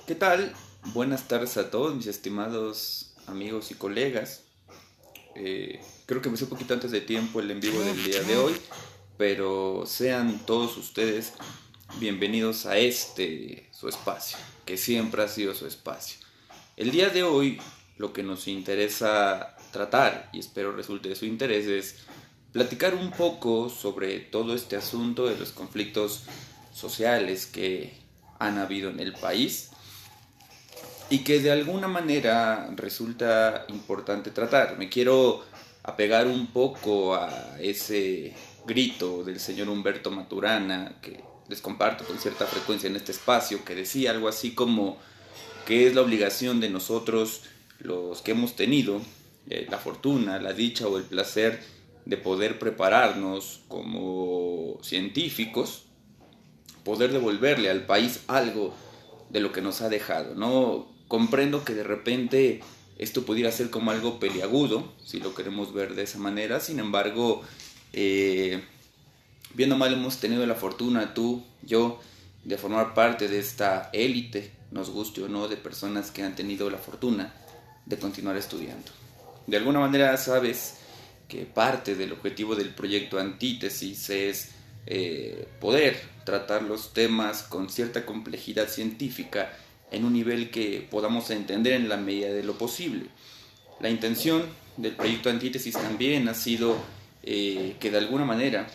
¿Qué tal? Buenas tardes a todos mis estimados amigos y colegas. Creo que empecé un poquito antes de tiempo el en vivo del día de hoy, pero sean todos ustedes bienvenidos a su espacio, que siempre ha sido su espacio. El día de hoy lo que nos interesa tratar, y espero resulte de su interés, es platicar un poco sobre todo este asunto de los conflictos sociales que han habido en el país y que de alguna manera resulta importante tratar. Me quiero apegar un poco a ese grito del señor Humberto Maturana, que les comparto con cierta frecuencia en este espacio, que decía algo así como que es la obligación de nosotros, los que hemos tenido la fortuna, la dicha o el placer de poder prepararnos como científicos, poder devolverle al país algo de lo que nos ha dejado, ¿no? Comprendo que de repente esto pudiera ser como algo peliagudo, si lo queremos ver de esa manera. Sin embargo, eh, bien o mal hemos tenido la fortuna, tú, yo, de formar parte de esta élite, nos guste o no, de personas que han tenido la fortuna de continuar estudiando. De alguna manera sabes que parte del objetivo del proyecto Antítesis es poder tratar los temas con cierta complejidad científica en un nivel que podamos entender en la medida de lo posible. La intención del proyecto Antítesis también ha sido que de alguna manera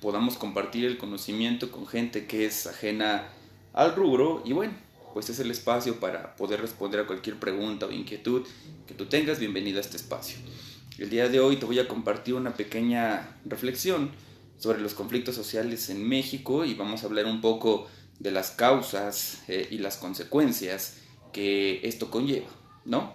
podamos compartir el conocimiento con gente que es ajena al rubro y bueno, pues es el espacio para poder responder a cualquier pregunta o inquietud que tú tengas. Bienvenido a este espacio. El día de hoy te voy a compartir una pequeña reflexión sobre los conflictos sociales en México y vamos a hablar un poco de las causas y las consecuencias que esto conlleva, ¿no?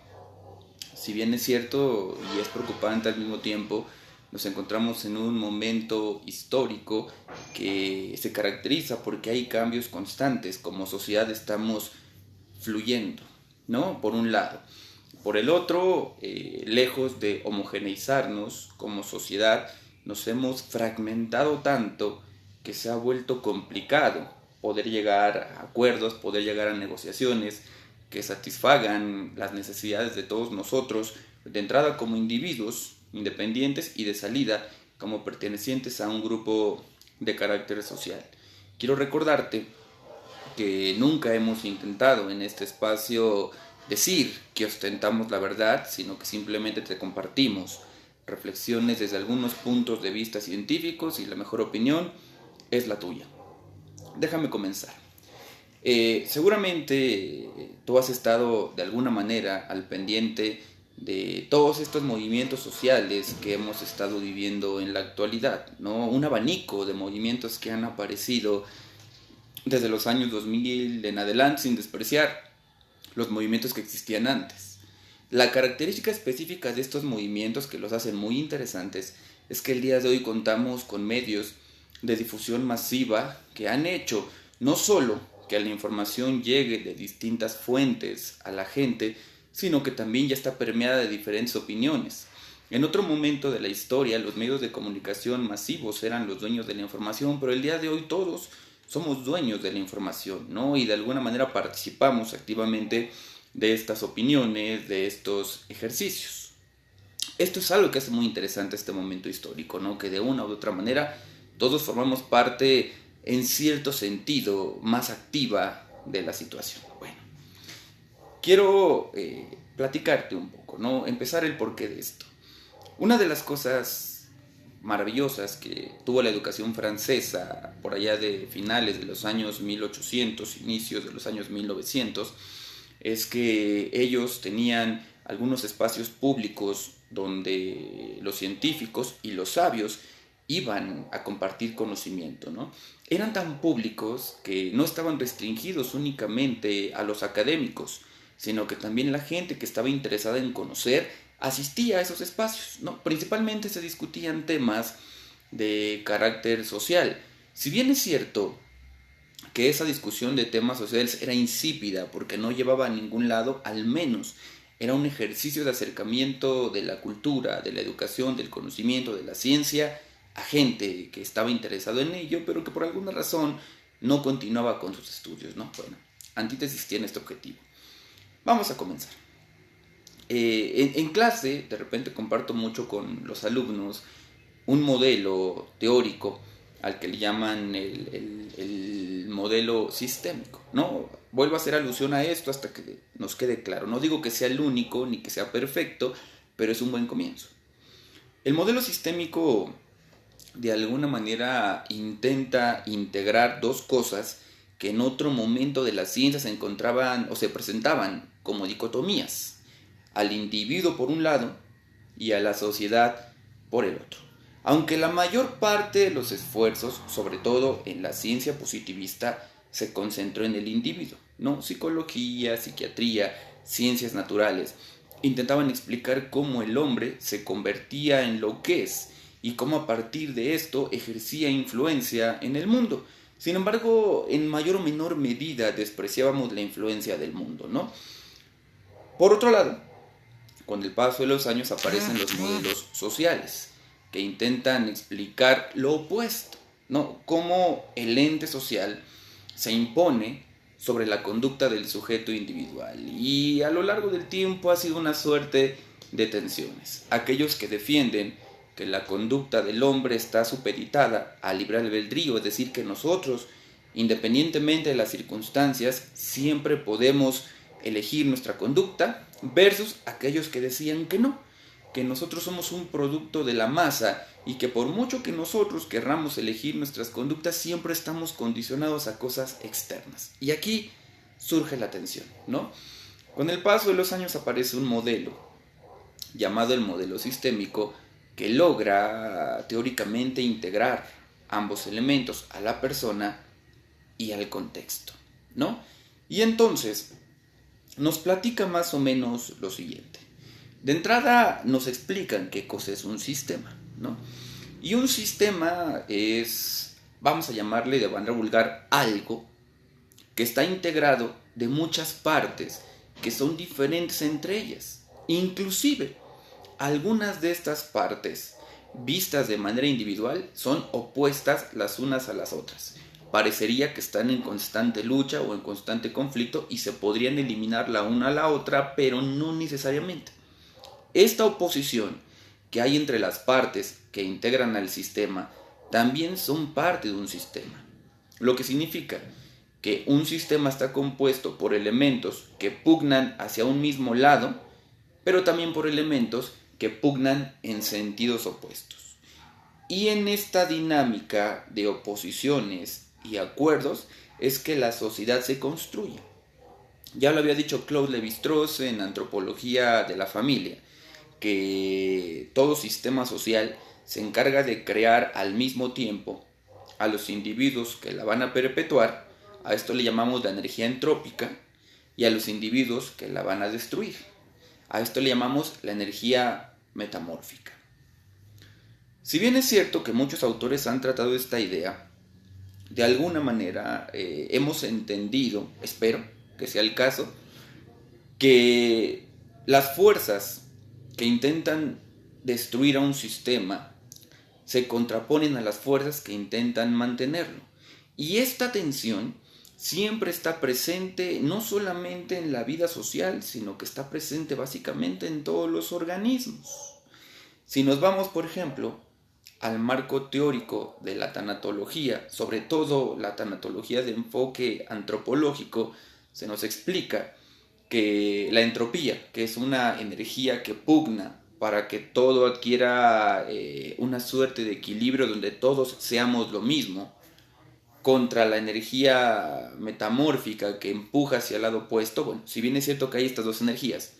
Si bien es cierto y es preocupante al mismo tiempo, nos encontramos en un momento histórico que se caracteriza porque hay cambios constantes. Como sociedad estamos fluyendo, ¿no? Por un lado. Por el otro, lejos de homogeneizarnos como sociedad, nos hemos fragmentado tanto que se ha vuelto complicado poder llegar a acuerdos, poder llegar a negociaciones que satisfagan las necesidades de todos nosotros, de entrada como individuos independientes y de salida como pertenecientes a un grupo de carácter social. Quiero recordarte que nunca hemos intentado en este espacio decir que ostentamos la verdad, sino que simplemente te compartimos reflexiones desde algunos puntos de vista científicos y la mejor opinión es la tuya. Déjame comenzar. Seguramente tú has estado de alguna manera al pendiente de todos estos movimientos sociales que hemos estado viviendo en la actualidad, ¿no? Un abanico de movimientos que han aparecido desde los años 2000 en adelante, sin despreciar los movimientos que existían antes. La característica específica de estos movimientos que los hacen muy interesantes es que el día de hoy contamos con medios de difusión masiva que han hecho no solo que la información llegue de distintas fuentes a la gente, sino que también ya está permeada de diferentes opiniones. En otro momento de la historia, los medios de comunicación masivos eran los dueños de la información, pero el día de hoy todos somos dueños de la información, ¿no? Y de alguna manera participamos activamente de estas opiniones, de estos ejercicios. Esto es algo que hace muy interesante este momento histórico, ¿no? Que de una u otra manera todos formamos parte, en cierto sentido, más activa de la situación. Bueno, quiero platicarte un poco, ¿no? Empezar el porqué de esto. Una de las cosas maravillosas que tuvo la educación francesa por allá de finales de los años 1800, inicios de los años 1900, es que ellos tenían algunos espacios públicos donde los científicos y los sabios iban a compartir conocimiento, ¿no? Eran tan públicos que no estaban restringidos únicamente a los académicos, sino que también la gente que estaba interesada en conocer asistía a esos espacios, ¿no? Principalmente se discutían temas de carácter social. Si bien es cierto que esa discusión de temas sociales era insípida porque no llevaba a ningún lado, al menos era un ejercicio de acercamiento de la cultura, de la educación, del conocimiento, de la ciencia a gente que estaba interesado en ello, pero que por alguna razón no continuaba con sus estudios, ¿no? Bueno, antítesis tiene este objetivo. Vamos a comenzar. En clase, de repente comparto mucho con los alumnos un modelo teórico al que le llaman el modelo sistémico, ¿no? Vuelvo a hacer alusión a esto hasta que nos quede claro. No digo que sea el único ni que sea perfecto, pero es un buen comienzo. El modelo sistémico de alguna manera intenta integrar dos cosas que en otro momento de la ciencia se encontraban o se presentaban como dicotomías: al individuo por un lado y a la sociedad por el otro. Aunque la mayor parte de los esfuerzos, sobre todo en la ciencia positivista, se concentró en el individuo, ¿no? Psicología, psiquiatría, ciencias naturales, intentaban explicar cómo el hombre se convertía en lo que es y cómo a partir de esto ejercía influencia en el mundo. Sin embargo, en mayor o menor medida despreciábamos la influencia del mundo, ¿no? Por otro lado, con el paso de los años aparecen los modelos sociales, que intentan explicar lo opuesto, ¿no? Cómo el ente social se impone sobre la conducta del sujeto individual. Y a lo largo del tiempo ha sido una suerte de tensiones. Aquellos que defienden que la conducta del hombre está supeditada al libre albedrío, es decir, que nosotros, independientemente de las circunstancias, siempre podemos elegir nuestra conducta, versus aquellos que decían que no, que nosotros somos un producto de la masa y que por mucho que nosotros querramos elegir nuestras conductas, siempre estamos condicionados a cosas externas. Y aquí surge la tensión, ¿no? Con el paso de los años aparece un modelo llamado el modelo sistémico que logra teóricamente integrar ambos elementos, a la persona y al contexto, ¿no? Y entonces nos platica más o menos lo siguiente. De entrada nos explican qué cosa es un sistema, ¿no? Y un sistema es, vamos a llamarle de manera vulgar, algo que está integrado de muchas partes que son diferentes entre ellas. Inclusive, algunas de estas partes, vistas de manera individual, son opuestas las unas a las otras. Parecería que están en constante lucha o en constante conflicto y se podrían eliminar la una a la otra, pero no necesariamente. Esta oposición que hay entre las partes que integran al sistema también son parte de un sistema, lo que significa que un sistema está compuesto por elementos que pugnan hacia un mismo lado, pero también por elementos que pugnan en sentidos opuestos. Y en esta dinámica de oposiciones y acuerdos es que la sociedad se construye. Ya lo había dicho Claude Lévi-Strauss en Antropología de la Familia, que todo sistema social se encarga de crear al mismo tiempo a los individuos que la van a perpetuar, a esto le llamamos la energía entrópica, y a los individuos que la van a destruir, a esto le llamamos la energía metamórfica. Si bien es cierto que muchos autores han tratado esta idea, de alguna manera hemos entendido, espero que sea el caso, que las fuerzas que intentan destruir a un sistema se contraponen a las fuerzas que intentan mantenerlo. Y esta tensión siempre está presente no solamente en la vida social, sino que está presente básicamente en todos los organismos. Si nos vamos, por ejemplo, al marco teórico de la tanatología, sobre todo la tanatología de enfoque antropológico, se nos explica que la entropía, que es una energía que pugna para que todo adquiera una suerte de equilibrio donde todos seamos lo mismo, contra la energía metamórfica que empuja hacia el lado opuesto, bueno, si bien es cierto que hay estas dos energías,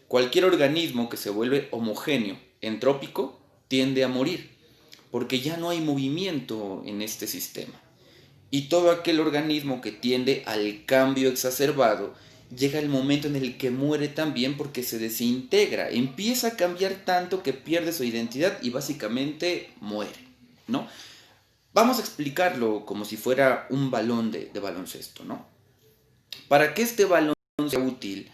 cualquier organismo que se vuelve homogéneo, entrópico, tiende a morir, porque ya no hay movimiento en este sistema. Y todo aquel organismo que tiende al cambio exacerbado, llega el momento en el que muere también porque se desintegra, empieza a cambiar tanto que pierde su identidad y básicamente muere, ¿no? Vamos a explicarlo como si fuera un balón de baloncesto, ¿no? Para que este balón sea útil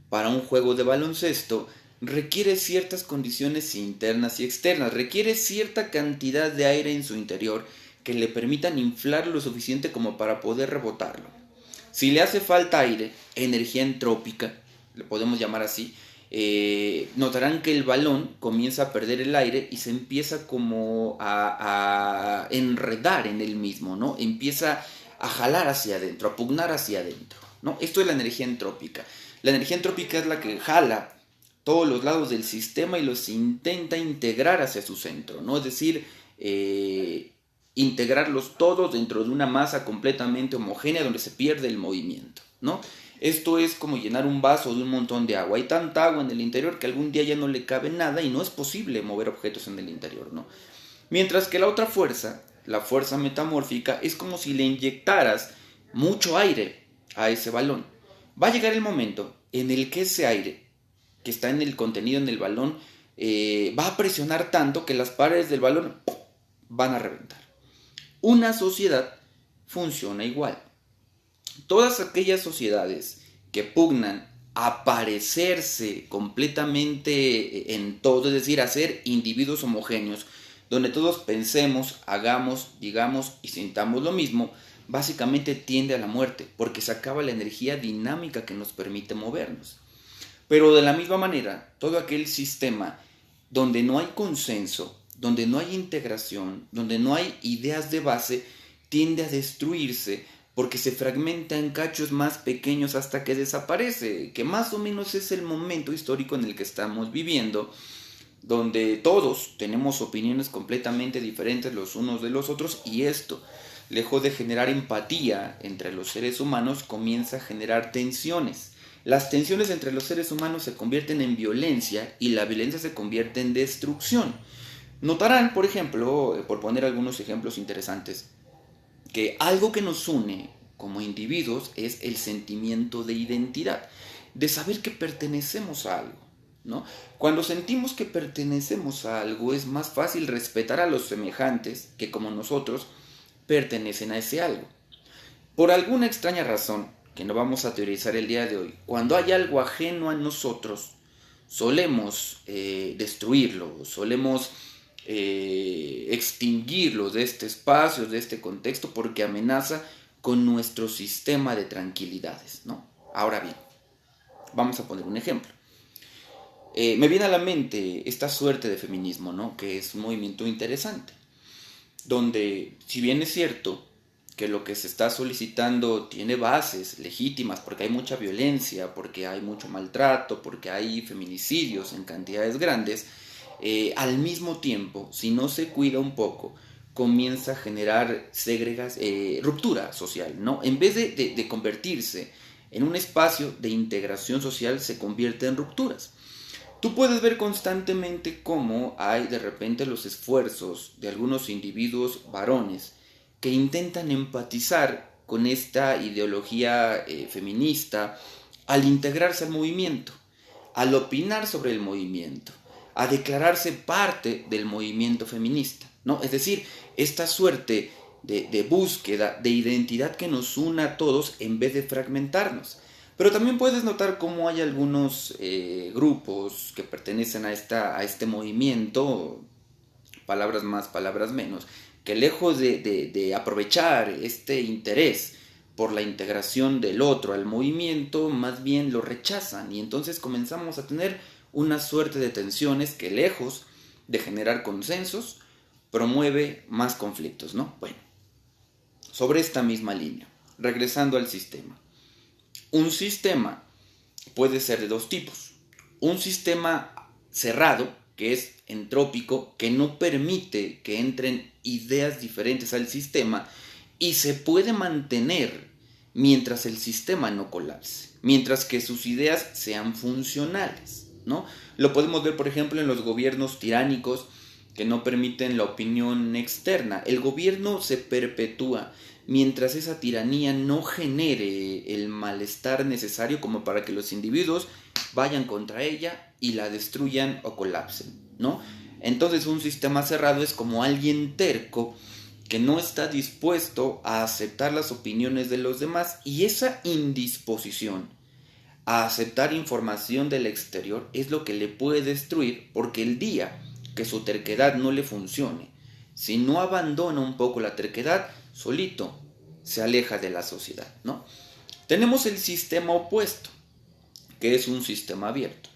para un juego de baloncesto, requiere ciertas condiciones internas y externas, requiere cierta cantidad de aire en su interior que le permitan inflar lo suficiente como para poder rebotarlo. Si le hace falta aire, energía entrópica, le podemos llamar así, notarán que el balón comienza a perder el aire y se empieza como a enredar en él mismo, ¿no? Empieza a jalar hacia adentro, a pugnar hacia adentro, ¿no? Esto es la energía entrópica. La energía entrópica es la que jala todos los lados del sistema y los intenta integrar hacia su centro, ¿no? Es decir, integrarlos todos dentro de una masa completamente homogénea donde se pierde el movimiento, ¿no? Esto es como llenar un vaso de un montón de agua. Hay tanta agua en el interior que algún día ya no le cabe nada y no es posible mover objetos en el interior, ¿no? Mientras que la otra fuerza, la fuerza metamórfica, es como si le inyectaras mucho aire a ese balón. Va a llegar el momento en el que ese aire que está en el contenido en el balón va a presionar tanto que las paredes del balón van a reventar. Una sociedad funciona igual. Todas aquellas sociedades que pugnan a parecerse completamente en todo, es decir, a ser individuos homogéneos, donde todos pensemos, hagamos, digamos y sintamos lo mismo, básicamente tiende a la muerte, porque se acaba la energía dinámica que nos permite movernos. Pero de la misma manera, todo aquel sistema donde no hay consenso, donde no hay integración, donde no hay ideas de base, tiende a destruirse porque se fragmenta en cachos más pequeños hasta que desaparece, que más o menos es el momento histórico en el que estamos viviendo, donde todos tenemos opiniones completamente diferentes los unos de los otros y esto, lejos de generar empatía entre los seres humanos, comienza a generar tensiones. Las tensiones entre los seres humanos se convierten en violencia y la violencia se convierte en destrucción. Notarán, por ejemplo, por poner algunos ejemplos interesantes, que algo que nos une como individuos es el sentimiento de identidad, de saber que pertenecemos a algo, ¿no? Cuando sentimos que pertenecemos a algo es más fácil respetar a los semejantes que como nosotros pertenecen a ese algo. Por alguna extraña razón, que no vamos a teorizar el día de hoy, cuando hay algo ajeno a nosotros, solemos destruirlo, solemos extinguirlo de este espacio, de este contexto, porque amenaza con nuestro sistema de tranquilidades, ¿no? Ahora bien, vamos a poner un ejemplo. Me viene a la mente esta suerte de feminismo, ¿no? Que es un movimiento interesante, donde, si bien es cierto que lo que se está solicitando tiene bases legítimas, porque hay mucha violencia, porque hay mucho maltrato, porque hay feminicidios en cantidades grandes, al mismo tiempo, si no se cuida un poco, comienza a generar ruptura social, ¿no? En vez de convertirse en un espacio de integración social, se convierte en rupturas. Tú puedes ver constantemente cómo hay de repente los esfuerzos de algunos individuos varones que intentan empatizar con esta ideología feminista al integrarse al movimiento, al opinar sobre el movimiento, a declararse parte del movimiento feminista, ¿no? Es decir, esta suerte de búsqueda de identidad que nos una a todos en vez de fragmentarnos. Pero también puedes notar cómo hay algunos grupos que pertenecen a este movimiento, palabras más, palabras menos, que lejos de aprovechar este interés por la integración del otro al movimiento, más bien lo rechazan y entonces comenzamos a tener una suerte de tensiones que lejos de generar consensos, promueve más conflictos, ¿no? Bueno, sobre esta misma línea, regresando al sistema. Un sistema puede ser de dos tipos. Un sistema cerrado, que es entrópico, que no permite que entren ideas diferentes al sistema y se puede mantener mientras el sistema no colapse, mientras que sus ideas sean funcionales, ¿no? Lo podemos ver, por ejemplo, en los gobiernos tiránicos que no permiten la opinión externa. El gobierno se perpetúa mientras esa tiranía no genere el malestar necesario como para que los individuos vayan contra ella y la destruyan o colapsen, ¿no? Entonces un sistema cerrado es como alguien terco que no está dispuesto a aceptar las opiniones de los demás, y esa indisposición a aceptar información del exterior es lo que le puede destruir, porque el día que su terquedad no le funcione, si no abandona un poco la terquedad, solito se aleja de la sociedad, ¿no? Tenemos el sistema opuesto, que es un sistema abierto.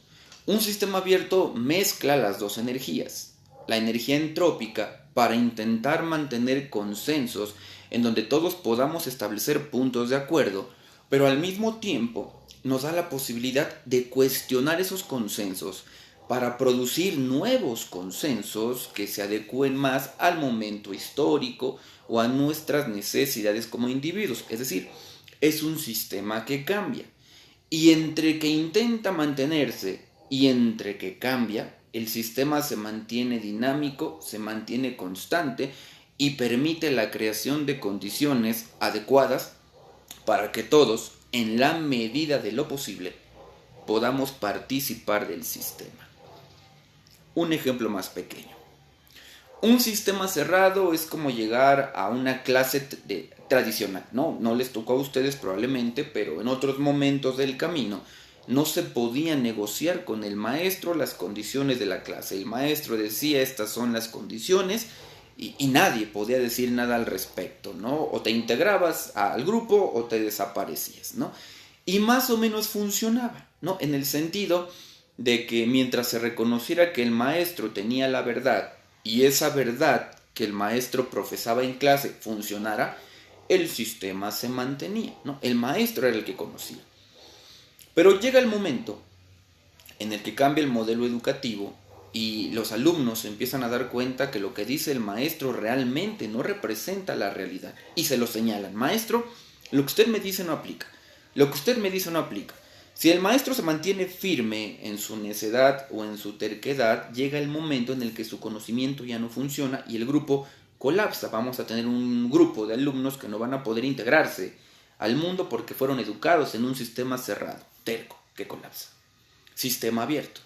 Un sistema abierto mezcla las dos energías, la energía entrópica para intentar mantener consensos en donde todos podamos establecer puntos de acuerdo, pero al mismo tiempo nos da la posibilidad de cuestionar esos consensos para producir nuevos consensos que se adecúen más al momento histórico o a nuestras necesidades como individuos. Es decir, es un sistema que cambia. Y entre que intenta mantenerse y entre que cambia, el sistema se mantiene dinámico, se mantiene constante y permite la creación de condiciones adecuadas para que todos, en la medida de lo posible, podamos participar del sistema. Un ejemplo más pequeño. Un sistema cerrado es como llegar a una clase tradicional, ¿no? No les tocó a ustedes probablemente, pero en otros momentos del camino no se podía negociar con el maestro las condiciones de la clase. El maestro decía estas son las condiciones y nadie podía decir nada al respecto, ¿no? O te integrabas al grupo o te desaparecías, ¿no? Y más o menos funcionaba, ¿no? En el sentido de que mientras se reconociera que el maestro tenía la verdad y esa verdad que el maestro profesaba en clase funcionara, el sistema se mantenía, ¿no? El maestro era el que conocía. Pero llega el momento en el que cambia el modelo educativo y los alumnos empiezan a dar cuenta que lo que dice el maestro realmente no representa la realidad. Y se lo señalan: maestro, lo que usted me dice no aplica. Lo que usted me dice no aplica. Si el maestro se mantiene firme en su necedad o en su terquedad, llega el momento en el que su conocimiento ya no funciona y el grupo colapsa. Vamos a tener un grupo de alumnos que no van a poder integrarse al mundo porque fueron educados en un sistema cerrado, terco, que colapsa. Sistema abierto.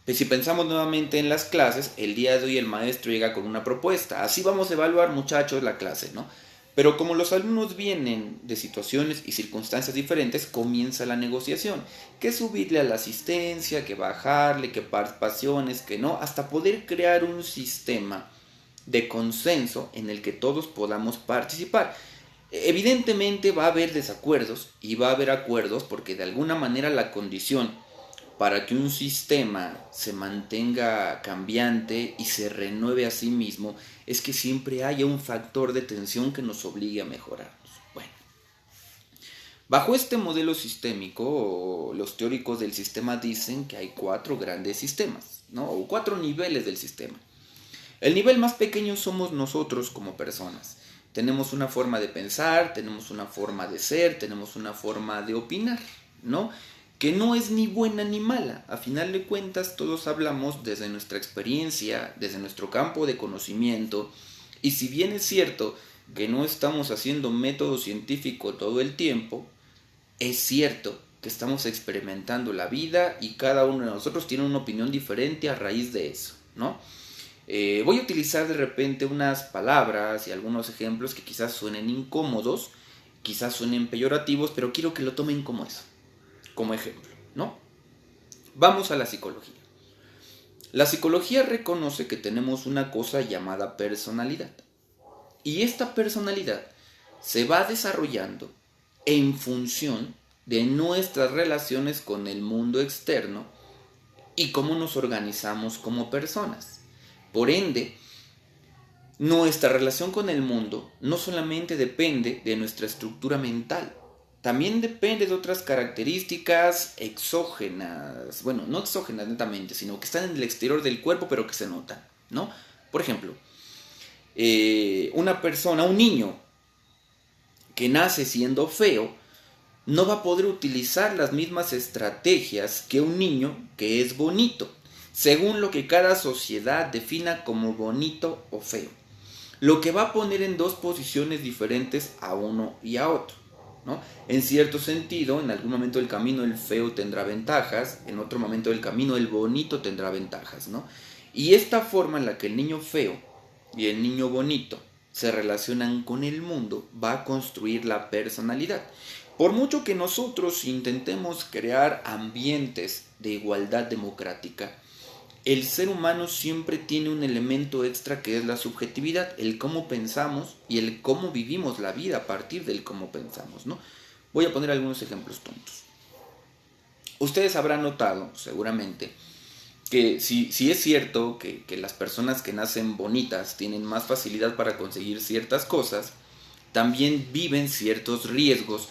Pues si pensamos nuevamente en las clases, el día de hoy el maestro llega con una propuesta. Así vamos a evaluar, muchachos, la clase, ¿no? Pero como los alumnos vienen de situaciones y circunstancias diferentes, comienza la negociación. Que subirle a la asistencia, que bajarle, que participaciones, que no, hasta poder crear un sistema de consenso en el que todos podamos participar. Evidentemente va a haber desacuerdos y va a haber acuerdos porque de alguna manera la condición para que un sistema se mantenga cambiante y se renueve a sí mismo es que siempre haya un factor de tensión que nos obligue a mejorarnos. Bueno, bajo este modelo sistémico, los teóricos del sistema dicen que hay 4 grandes sistemas, ¿no? O 4 niveles del sistema. El nivel más pequeño somos nosotros como personas. Tenemos una forma de pensar, tenemos una forma de ser, tenemos una forma de opinar, ¿no? Que no es ni buena ni mala. A final de cuentas, todos hablamos desde nuestra experiencia, desde nuestro campo de conocimiento. Y si bien es cierto que no estamos haciendo método científico todo el tiempo, es cierto que estamos experimentando la vida y cada uno de nosotros tiene una opinión diferente a raíz de eso, ¿no? Voy a utilizar de repente unas palabras y algunos ejemplos que quizás suenen incómodos, quizás suenen peyorativos, pero quiero que lo tomen como eso, como ejemplo, ¿no? Vamos a la psicología. La psicología reconoce que tenemos una cosa llamada personalidad. Y esta personalidad se va desarrollando en función de nuestras relaciones con el mundo externo y cómo nos organizamos como personas. Por ende, nuestra relación con el mundo no solamente depende de nuestra estructura mental, también depende de otras características exógenas, bueno, no exógenas netamente, sino que están en el exterior del cuerpo pero que se notan, ¿no? Por ejemplo, una persona, un niño que nace siendo feo, no va a poder utilizar las mismas estrategias que un niño que es bonito, según lo que cada sociedad defina como bonito o feo, lo que va a poner en dos posiciones diferentes a uno y a otro, ¿no? En cierto sentido, en algún momento del camino el feo tendrá ventajas, en otro momento del camino el bonito tendrá ventajas, ¿no? Y esta forma en la que el niño feo y el niño bonito se relacionan con el mundo va a construir la personalidad. Por mucho que nosotros intentemos crear ambientes de igualdad democrática, el ser humano siempre tiene un elemento extra que es la subjetividad, el cómo pensamos y el cómo vivimos la vida a partir del cómo pensamos, ¿no? Voy a poner algunos ejemplos tontos. Ustedes habrán notado, seguramente, que si es cierto que las personas que nacen bonitas tienen más facilidad para conseguir ciertas cosas, también viven ciertos riesgos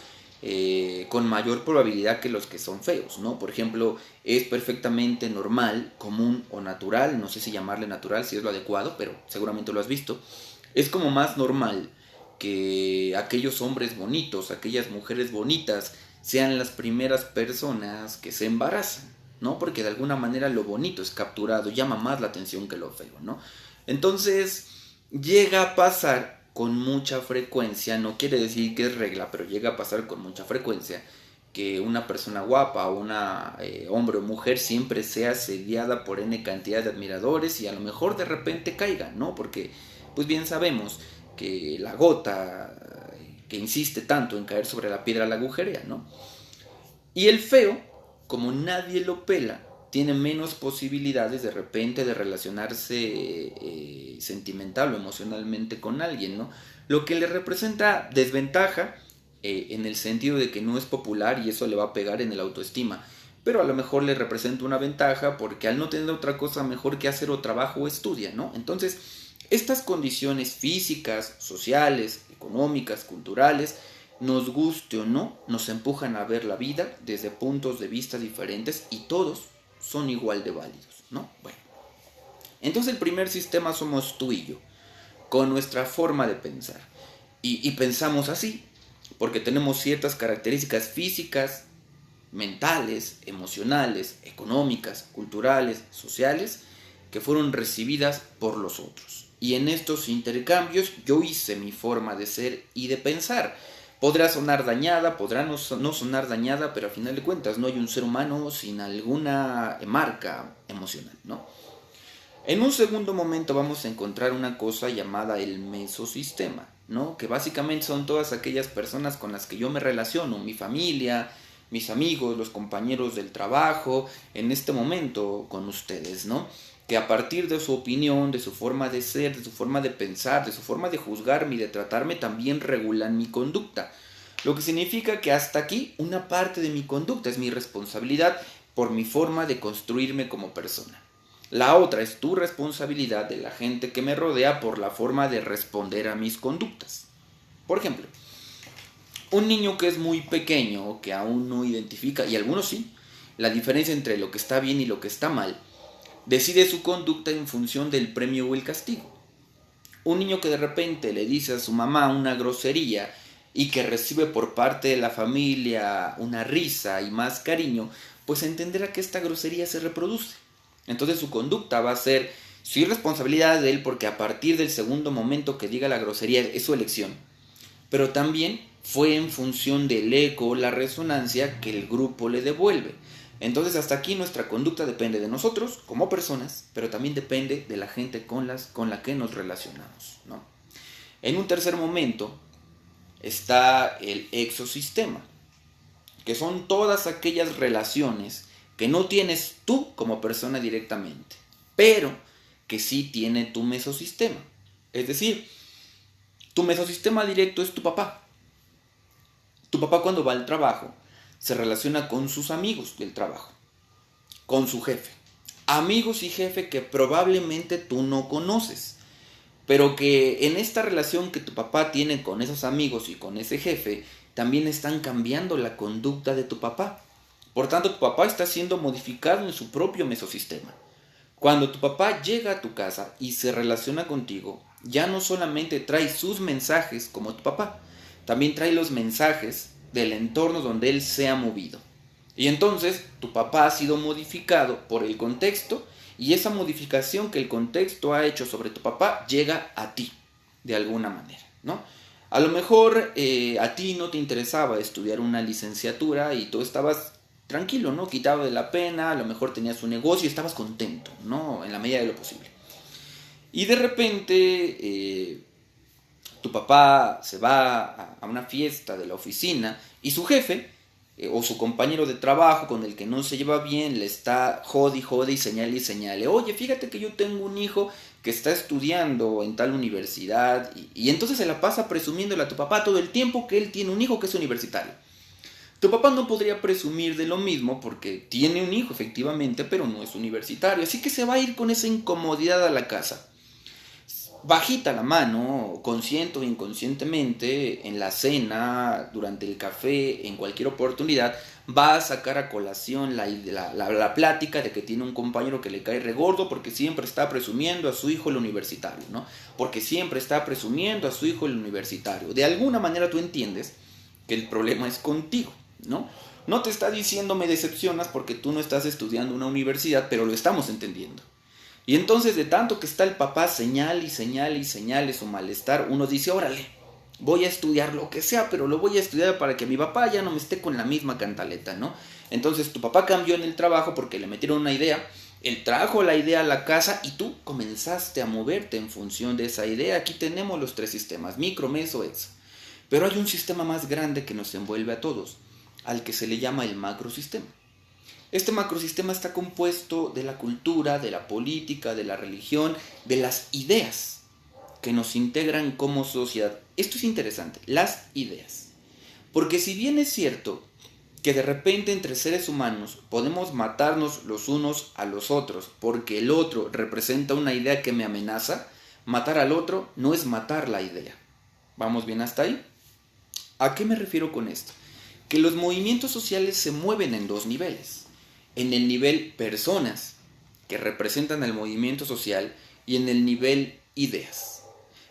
con mayor probabilidad que los que son feos, ¿no? Por ejemplo, es perfectamente normal, común o natural, no sé si llamarle natural, si es lo adecuado, pero seguramente lo has visto, es como más normal que aquellos hombres bonitos, aquellas mujeres bonitas, sean las primeras personas que se embarazan, ¿no? Porque de alguna manera lo bonito es capturado, llama más la atención que lo feo, ¿no? Entonces, llega a pasar con mucha frecuencia, no quiere decir que es regla, pero llega a pasar con mucha frecuencia que una persona guapa o una hombre o mujer siempre sea asediada por N cantidad de admiradores y a lo mejor de repente caiga, ¿no? Porque pues bien sabemos que la gota que insiste tanto en caer sobre la piedra la agujerea, ¿no? Y el feo, como nadie lo pela, tiene menos posibilidades de repente de relacionarse sentimental o emocionalmente con alguien, ¿no? Lo que le representa desventaja en el sentido de que no es popular y eso le va a pegar en el autoestima. Pero a lo mejor le representa una ventaja porque al no tener otra cosa mejor que hacer o trabajo o estudia, ¿no? Entonces, estas condiciones físicas, sociales, económicas, culturales, nos guste o no, nos empujan a ver la vida desde puntos de vista diferentes y todos son igual de válidos, ¿no? Bueno, entonces el primer sistema somos tú y yo, con nuestra forma de pensar. Y pensamos así, porque tenemos ciertas características físicas, mentales, emocionales, económicas, culturales, sociales, que fueron recibidas por los otros. Y en estos intercambios yo hice mi forma de ser y de pensar. Podrá sonar dañada, podrá no sonar dañada, pero a final de cuentas no hay un ser humano sin alguna marca emocional, ¿no? En un segundo momento vamos a encontrar una cosa llamada el mesosistema, ¿no? Que básicamente son todas aquellas personas con las que yo me relaciono, mi familia, mis amigos, los compañeros del trabajo, en este momento con ustedes, ¿no? Que a partir de su opinión, de su forma de ser, de su forma de pensar, de su forma de juzgarme y de tratarme, también regulan mi conducta. Lo que significa que hasta aquí una parte de mi conducta es mi responsabilidad por mi forma de construirme como persona. La otra es tu responsabilidad de la gente que me rodea por la forma de responder a mis conductas. Por ejemplo, un niño que es muy pequeño, que aún no identifica, y algunos sí, la diferencia entre lo que está bien y lo que está mal, decide su conducta en función del premio o el castigo. Un niño que de repente le dice a su mamá una grosería y que recibe por parte de la familia una risa y más cariño, pues entenderá que esta grosería se reproduce. Entonces su conducta va a ser su responsabilidad de él porque a partir del segundo momento que diga la grosería es su elección. Pero también fue en función del eco, la resonancia que el grupo le devuelve. Entonces hasta aquí nuestra conducta depende de nosotros como personas, pero también depende de la gente con la que nos relacionamos, ¿no? En un tercer momento está el exosistema, que son todas aquellas relaciones que no tienes tú como persona directamente, pero que sí tiene tu mesosistema. Es decir, tu mesosistema directo es tu papá. Tu papá cuando va al trabajo se relaciona con sus amigos del trabajo, con su jefe. Amigos y jefe que probablemente tú no conoces, pero que en esta relación que tu papá tiene con esos amigos y con ese jefe, también están cambiando la conducta de tu papá. Por tanto, tu papá está siendo modificado en su propio mesosistema. Cuando tu papá llega a tu casa y se relaciona contigo, ya no solamente trae sus mensajes como tu papá, también trae los mensajes del entorno donde él se ha movido. Y entonces tu papá ha sido modificado por el contexto y esa modificación que el contexto ha hecho sobre tu papá llega a ti, de alguna manera, ¿no? A lo mejor a ti no te interesaba estudiar una licenciatura y tú estabas tranquilo, ¿no? Quitado de la pena, a lo mejor tenías un negocio y estabas contento, ¿no? En la medida de lo posible. Y de repente tu papá se va a una fiesta de la oficina y su jefe o su compañero de trabajo con el que no se lleva bien le está jode y señale, oye, fíjate que yo tengo un hijo que está estudiando en tal universidad y entonces se la pasa presumiéndole a tu papá todo el tiempo que él tiene un hijo que es universitario. Tu papá no podría presumir de lo mismo porque tiene un hijo efectivamente, pero no es universitario, así que se va a ir con esa incomodidad a la casa. Bajita la mano, consciente o inconscientemente, en la cena, durante el café, en cualquier oportunidad, va a sacar a colación la plática de que tiene un compañero que le cae regordo porque siempre está presumiendo a su hijo el universitario, ¿no? Porque siempre está presumiendo a su hijo el universitario. De alguna manera tú entiendes que el problema es contigo, ¿no? No te está diciendo me decepcionas porque tú no estás estudiando una universidad, pero lo estamos entendiendo. Y entonces de tanto que está el papá señale y señale y señale su malestar, uno dice, órale, voy a estudiar lo que sea, pero lo voy a estudiar para que mi papá ya no me esté con la misma cantaleta, ¿no? Entonces tu papá cambió en el trabajo porque le metieron una idea, él trajo la idea a la casa y tú comenzaste a moverte en función de esa idea. Aquí tenemos los tres sistemas, micro, meso, exo. Pero hay un sistema más grande que nos envuelve a todos, al que se le llama el macrosistema. Este macrosistema está compuesto de la cultura, de la política, de la religión, de las ideas que nos integran como sociedad. Esto es interesante, las ideas. Porque si bien es cierto que de repente entre seres humanos podemos matarnos los unos a los otros porque el otro representa una idea que me amenaza, matar al otro no es matar la idea. ¿Vamos bien hasta ahí? ¿A qué me refiero con esto? Que los movimientos sociales se mueven en dos niveles. En el nivel personas, que representan al movimiento social, y en el nivel ideas.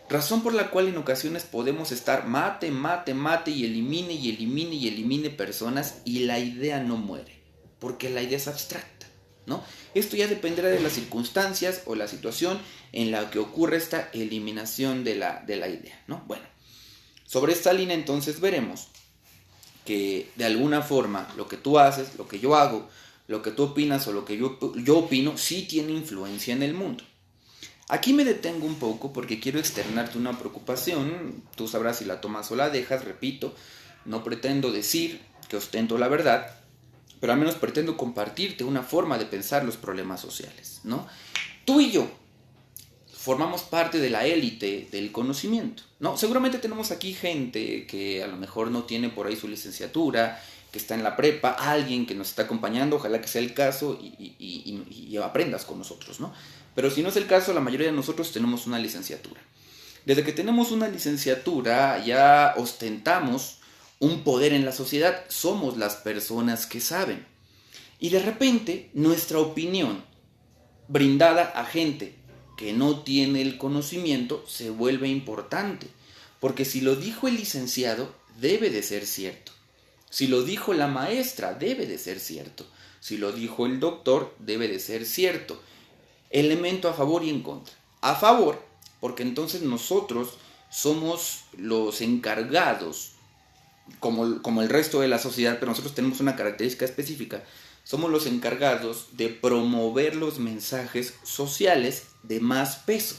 Razón por la cual en ocasiones podemos estar mate y elimine personas y la idea no muere, porque la idea es abstracta, ¿no? Esto ya dependerá de las circunstancias o la situación en la que ocurre esta eliminación de la idea, ¿no? Bueno, sobre esta línea entonces veremos que de alguna forma lo que tú haces, lo que yo hago, lo que tú opinas o lo que yo opino, sí tiene influencia en el mundo. Aquí me detengo un poco porque quiero externarte una preocupación, tú sabrás si la tomas o la dejas, repito, no pretendo decir que ostento la verdad, pero al menos pretendo compartirte una forma de pensar los problemas sociales, ¿no? Tú y yo formamos parte de la élite del conocimiento, ¿no? Seguramente tenemos aquí gente que a lo mejor no tiene por ahí su licenciatura, que está en la prepa, alguien que nos está acompañando, ojalá que sea el caso y aprendas con nosotros, ¿no? Pero si no es el caso, la mayoría de nosotros tenemos una licenciatura. Desde que tenemos una licenciatura ya ostentamos un poder en la sociedad, somos las personas que saben. Y de repente nuestra opinión brindada a gente que no tiene el conocimiento se vuelve importante, porque si lo dijo el licenciado, debe de ser cierto. Si lo dijo la maestra, debe de ser cierto. Si lo dijo el doctor, debe de ser cierto. Elemento a favor y en contra. A favor, porque entonces nosotros somos los encargados, como el resto de la sociedad, pero nosotros tenemos una característica específica. Somos los encargados de promover los mensajes sociales de más peso,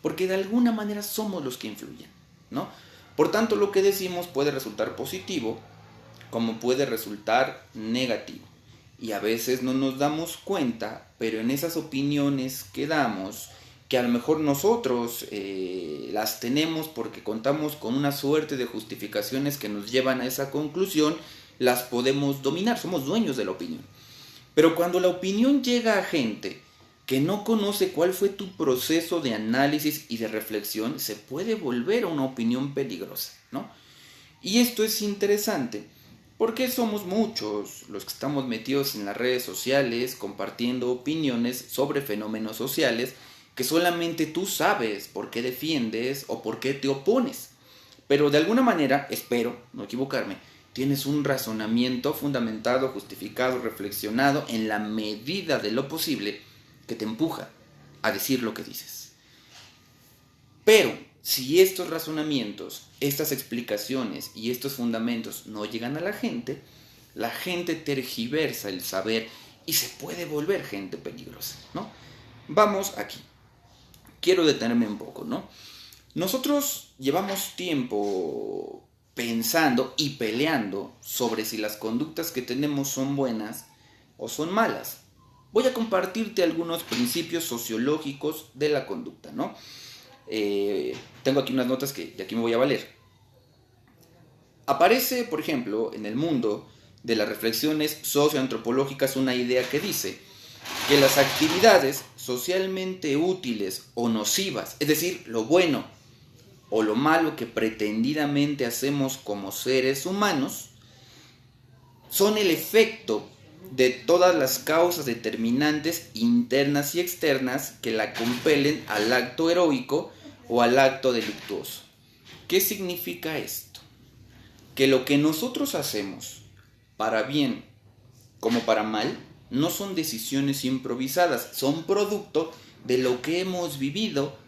porque de alguna manera somos los que influyen, ¿no? Por tanto, lo que decimos puede resultar positivo, como puede resultar negativo. Y a veces no nos damos cuenta, pero en esas opiniones que damos, que a lo mejor nosotros las tenemos porque contamos con una suerte de justificaciones que nos llevan a esa conclusión, las podemos dominar, somos dueños de la opinión. Pero cuando la opinión llega a gente que no conoce cuál fue tu proceso de análisis y de reflexión, se puede volver a una opinión peligrosa, ¿no? Y esto es interesante, porque somos muchos los que estamos metidos en las redes sociales compartiendo opiniones sobre fenómenos sociales que solamente tú sabes por qué defiendes o por qué te opones. Pero de alguna manera, espero no equivocarme, tienes un razonamiento fundamentado, justificado, reflexionado en la medida de lo posible que te empuja a decir lo que dices. Pero si estos razonamientos, estas explicaciones y estos fundamentos no llegan a la gente tergiversa el saber y se puede volver gente peligrosa, ¿no? Vamos aquí. Quiero detenerme un poco, ¿no? Nosotros llevamos tiempo pensando y peleando sobre si las conductas que tenemos son buenas o son malas. Voy a compartirte algunos principios sociológicos de la conducta, ¿no? Tengo aquí unas notas que de aquí me voy a valer. Aparece, por ejemplo, en el mundo de las reflexiones socioantropológicas una idea que dice que las actividades socialmente útiles o nocivas, es decir, lo bueno o lo malo que pretendidamente hacemos como seres humanos, son el efecto de todas las causas determinantes internas y externas que la compelen al acto heroico o al acto delictuoso. ¿Qué significa esto? Que lo que nosotros hacemos, para bien como para mal, no son decisiones improvisadas, son producto de lo que hemos vivido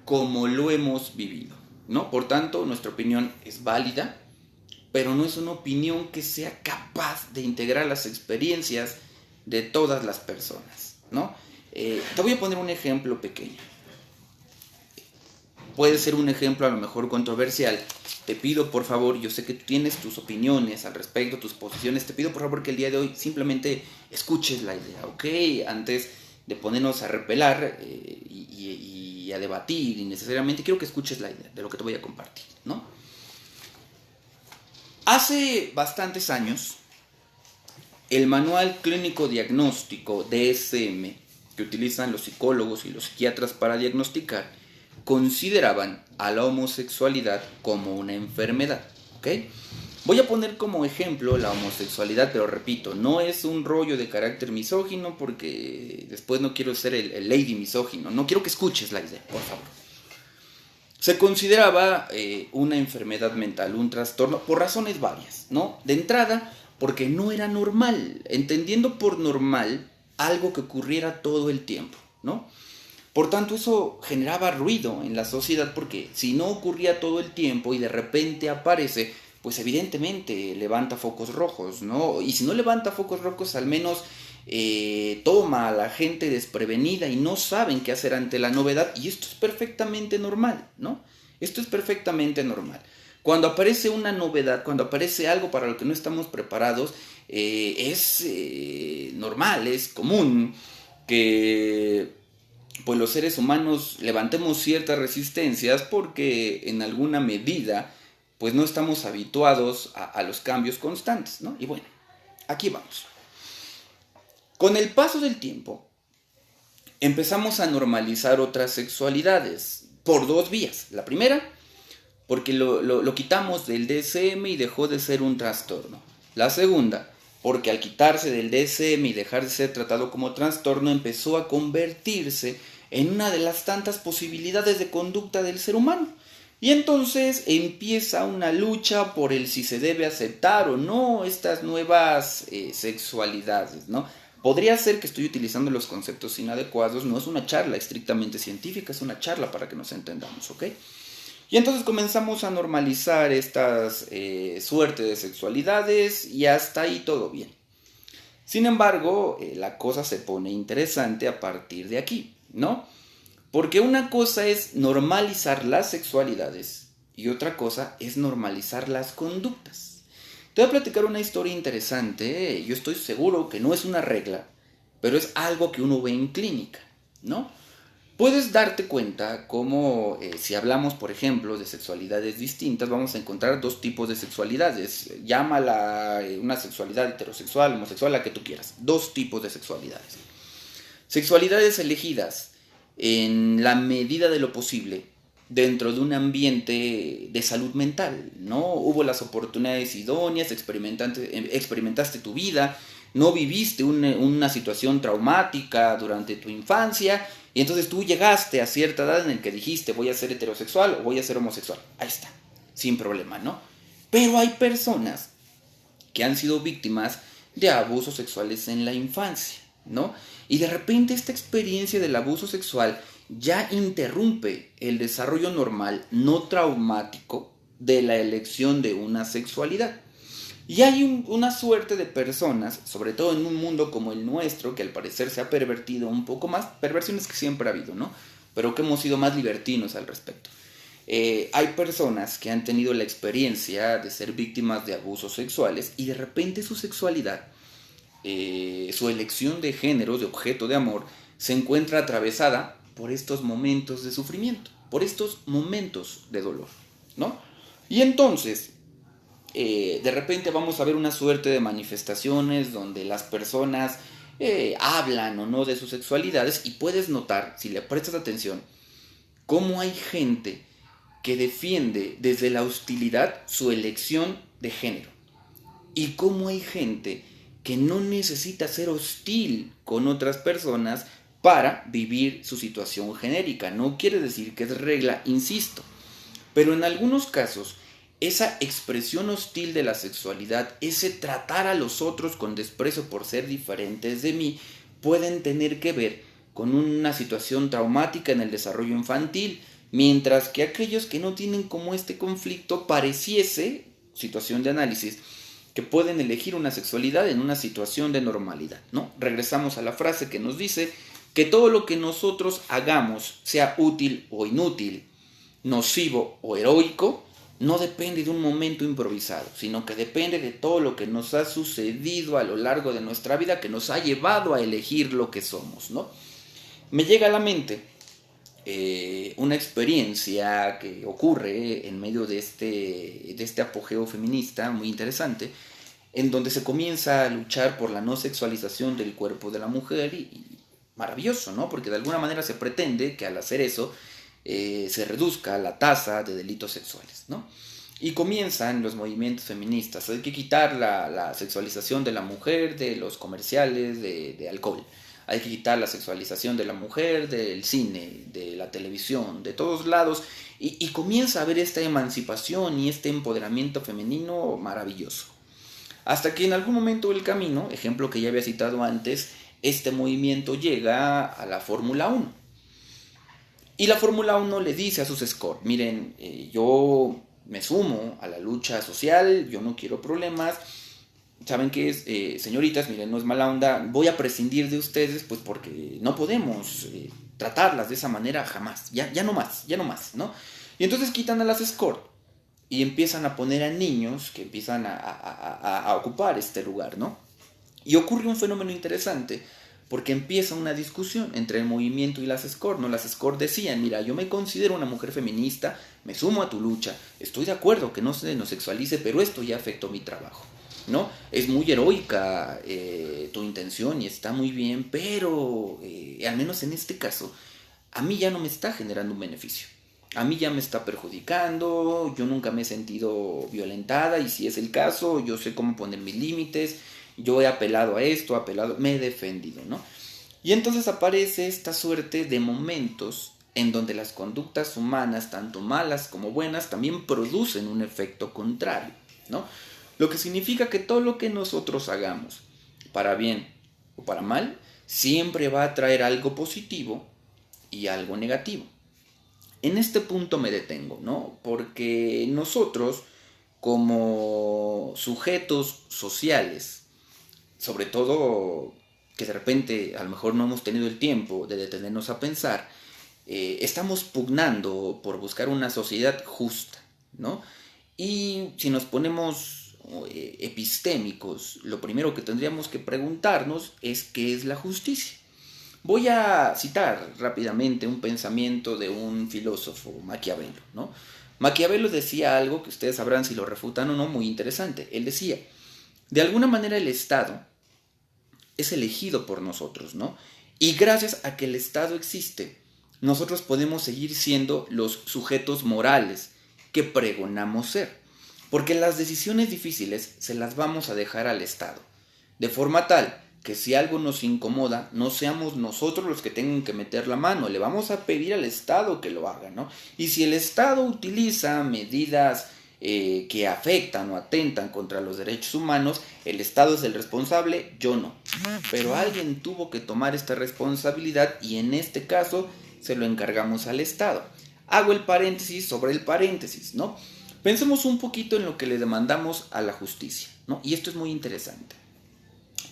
como lo hemos vivido, ¿no? Por tanto, nuestra opinión es válida, pero no es una opinión que sea capaz de integrar las experiencias de todas las personas, ¿no? Te voy a poner un ejemplo pequeño. Puede ser un ejemplo a lo mejor controversial. Te pido por favor, yo sé que tú tienes tus opiniones al respecto, tus posiciones, te pido por favor que el día de hoy simplemente escuches la idea, ¿ok? Antes de ponernos a repelar y a debatir innecesariamente, quiero que escuches la idea de lo que te voy a compartir, ¿no? Hace bastantes años, el Manual Clínico Diagnóstico DSM, que utilizan los psicólogos y los psiquiatras para diagnosticar, consideraban a la homosexualidad como una enfermedad, ¿ok? Voy a poner como ejemplo la homosexualidad, pero repito, no es un rollo de carácter misógino porque después no quiero ser el lady misógino, no quiero que escuches la idea, por favor. Se consideraba una enfermedad mental, un trastorno, por razones varias, ¿no? De entrada, porque no era normal, entendiendo por normal algo que ocurriera todo el tiempo, ¿no? Por tanto, eso generaba ruido en la sociedad porque si no ocurría todo el tiempo y de repente aparece, pues evidentemente levanta focos rojos, ¿no? Y si no levanta focos rojos, al menos toma a la gente desprevenida y no saben qué hacer ante la novedad. Y esto es perfectamente normal, ¿no? Esto es perfectamente normal. Cuando aparece una novedad, cuando aparece algo para lo que no estamos preparados, es normal, es común que pues los seres humanos levantemos ciertas resistencias porque en alguna medida pues no estamos habituados a los cambios constantes, ¿no? Y bueno, aquí vamos. Con el paso del tiempo empezamos a normalizar otras sexualidades por dos vías. La primera, porque lo quitamos del DSM y dejó de ser un trastorno. La segunda, porque al quitarse del DSM y dejar de ser tratado como trastorno, empezó a convertirse en una de las tantas posibilidades de conducta del ser humano. Y entonces empieza una lucha por el si se debe aceptar o no estas nuevas sexualidades, ¿no? Podría ser que estoy utilizando los conceptos inadecuados, no es una charla estrictamente científica, es una charla para que nos entendamos, ¿ok? Y entonces comenzamos a normalizar estas suerte de sexualidades y hasta ahí todo bien. Sin embargo, la cosa se pone interesante a partir de aquí, ¿no? Porque una cosa es normalizar las sexualidades y otra cosa es normalizar las conductas. Te voy a platicar una historia interesante, yo estoy seguro que no es una regla, pero es algo que uno ve en clínica, ¿no? Puedes darte cuenta cómo si hablamos, por ejemplo, de sexualidades distintas, vamos a encontrar dos tipos de sexualidades. Llámala una sexualidad heterosexual, homosexual, la que tú quieras. Dos tipos de sexualidades. Sexualidades elegidas en la medida de lo posible dentro de un ambiente de salud mental, ¿no? Hubo las oportunidades idóneas, experimentaste tu vida, no viviste una situación traumática durante tu infancia, y entonces tú llegaste a cierta edad en la que dijiste voy a ser heterosexual o voy a ser homosexual. Ahí está, sin problema, ¿no? Pero hay personas que han sido víctimas de abusos sexuales en la infancia, ¿no? Y de repente esta experiencia del abuso sexual ya interrumpe el desarrollo normal, no traumático, de la elección de una sexualidad. Y hay una suerte de personas, sobre todo en un mundo como el nuestro, que al parecer se ha pervertido un poco más, perversiones que siempre ha habido, ¿no? Pero que hemos sido más libertinos al respecto. Hay personas que han tenido la experiencia de ser víctimas de abusos sexuales y de repente su sexualidad, su elección de género, de objeto de amor, se encuentra atravesada por estos momentos de sufrimiento, por estos momentos de dolor, ¿no? Y entonces de repente vamos a ver una suerte de manifestaciones donde las personas hablan o no de sus sexualidades, y puedes notar, si le prestas atención, cómo hay gente que defiende desde la hostilidad su elección de género, y cómo hay gente que no necesita ser hostil con otras personas para vivir su situación genérica. No quiere decir que es regla, insisto, pero en algunos casos esa expresión hostil de la sexualidad, ese tratar a los otros con desprecio por ser diferentes de mí, pueden tener que ver con una situación traumática en el desarrollo infantil, mientras que aquellos que no tienen como este conflicto pareciese, situación de análisis, que pueden elegir una sexualidad en una situación de normalidad, ¿no? Regresamos a la frase que nos dice que todo lo que nosotros hagamos, sea útil o inútil, nocivo o heroico, no depende de un momento improvisado, sino que depende de todo lo que nos ha sucedido a lo largo de nuestra vida, que nos ha llevado a elegir lo que somos, ¿no? Me llega a la mente una experiencia que ocurre en medio de este apogeo feminista muy interesante, en donde se comienza a luchar por la no sexualización del cuerpo de la mujer, y maravilloso, ¿no? Porque de alguna manera se pretende que al hacer eso se reduzca la tasa de delitos sexuales, ¿no? Y comienzan los movimientos feministas. Hay que quitar la sexualización de la mujer de los comerciales de alcohol. Hay que quitar la sexualización de la mujer del cine, de la televisión, de todos lados. Y comienza a haber esta emancipación y este empoderamiento femenino maravilloso. Hasta que en algún momento del camino, ejemplo que ya había citado antes, este movimiento llega a la Fórmula 1. Y la Fórmula 1 le dice a sus escorts, miren, yo me sumo a la lucha social, yo no quiero problemas. ¿Saben qué es? Señoritas, miren, no es mala onda, voy a prescindir de ustedes, pues porque no podemos tratarlas de esa manera jamás, ya no más, ¿no? Y entonces quitan a las escort y empiezan a poner a niños que empiezan a ocupar este lugar, ¿no? Y ocurre un fenómeno interesante, porque empieza una discusión entre el movimiento y las escort, ¿no? Las escort decían, mira, yo me considero una mujer feminista, me sumo a tu lucha, estoy de acuerdo que no se nos sexualice, pero esto ya afectó mi trabajo, ¿no? Es muy heroica tu intención y está muy bien, pero al menos en este caso, a mí ya no me está generando un beneficio. A mí ya me está perjudicando, yo nunca me he sentido violentada, y si es el caso, yo sé cómo poner mis límites, yo he apelado a esto, me he defendido, ¿no? Y entonces aparece esta suerte de momentos en donde las conductas humanas, tanto malas como buenas, también producen un efecto contrario, ¿no? Lo que significa que todo lo que nosotros hagamos, para bien o para mal, siempre va a traer algo positivo y algo negativo. En este punto me detengo, ¿no? Porque nosotros, como sujetos sociales, sobre todo que de repente a lo mejor no hemos tenido el tiempo de detenernos a pensar, estamos pugnando por buscar una sociedad justa, ¿no? Y si nos ponemos epistémicos, lo primero que tendríamos que preguntarnos es ¿qué es la justicia? Voy a citar rápidamente un pensamiento de un filósofo, Maquiavelo, ¿no? Maquiavelo decía algo que ustedes sabrán si lo refutan o no, muy interesante. Él decía, de alguna manera el Estado es elegido por nosotros, ¿no? Y gracias a que el Estado existe, nosotros podemos seguir siendo los sujetos morales que pregonamos ser. Porque las decisiones difíciles se las vamos a dejar al Estado. De forma tal que si algo nos incomoda, no seamos nosotros los que tengan que meter la mano. Le vamos a pedir al Estado que lo haga, ¿no? Y si el Estado utiliza medidas que afectan o atentan contra los derechos humanos, el Estado es el responsable, yo no. Pero alguien tuvo que tomar esta responsabilidad y en este caso se lo encargamos al Estado. Hago el paréntesis sobre el paréntesis, ¿no? Pensemos un poquito en lo que le demandamos a la justicia, ¿no? Y esto es muy interesante.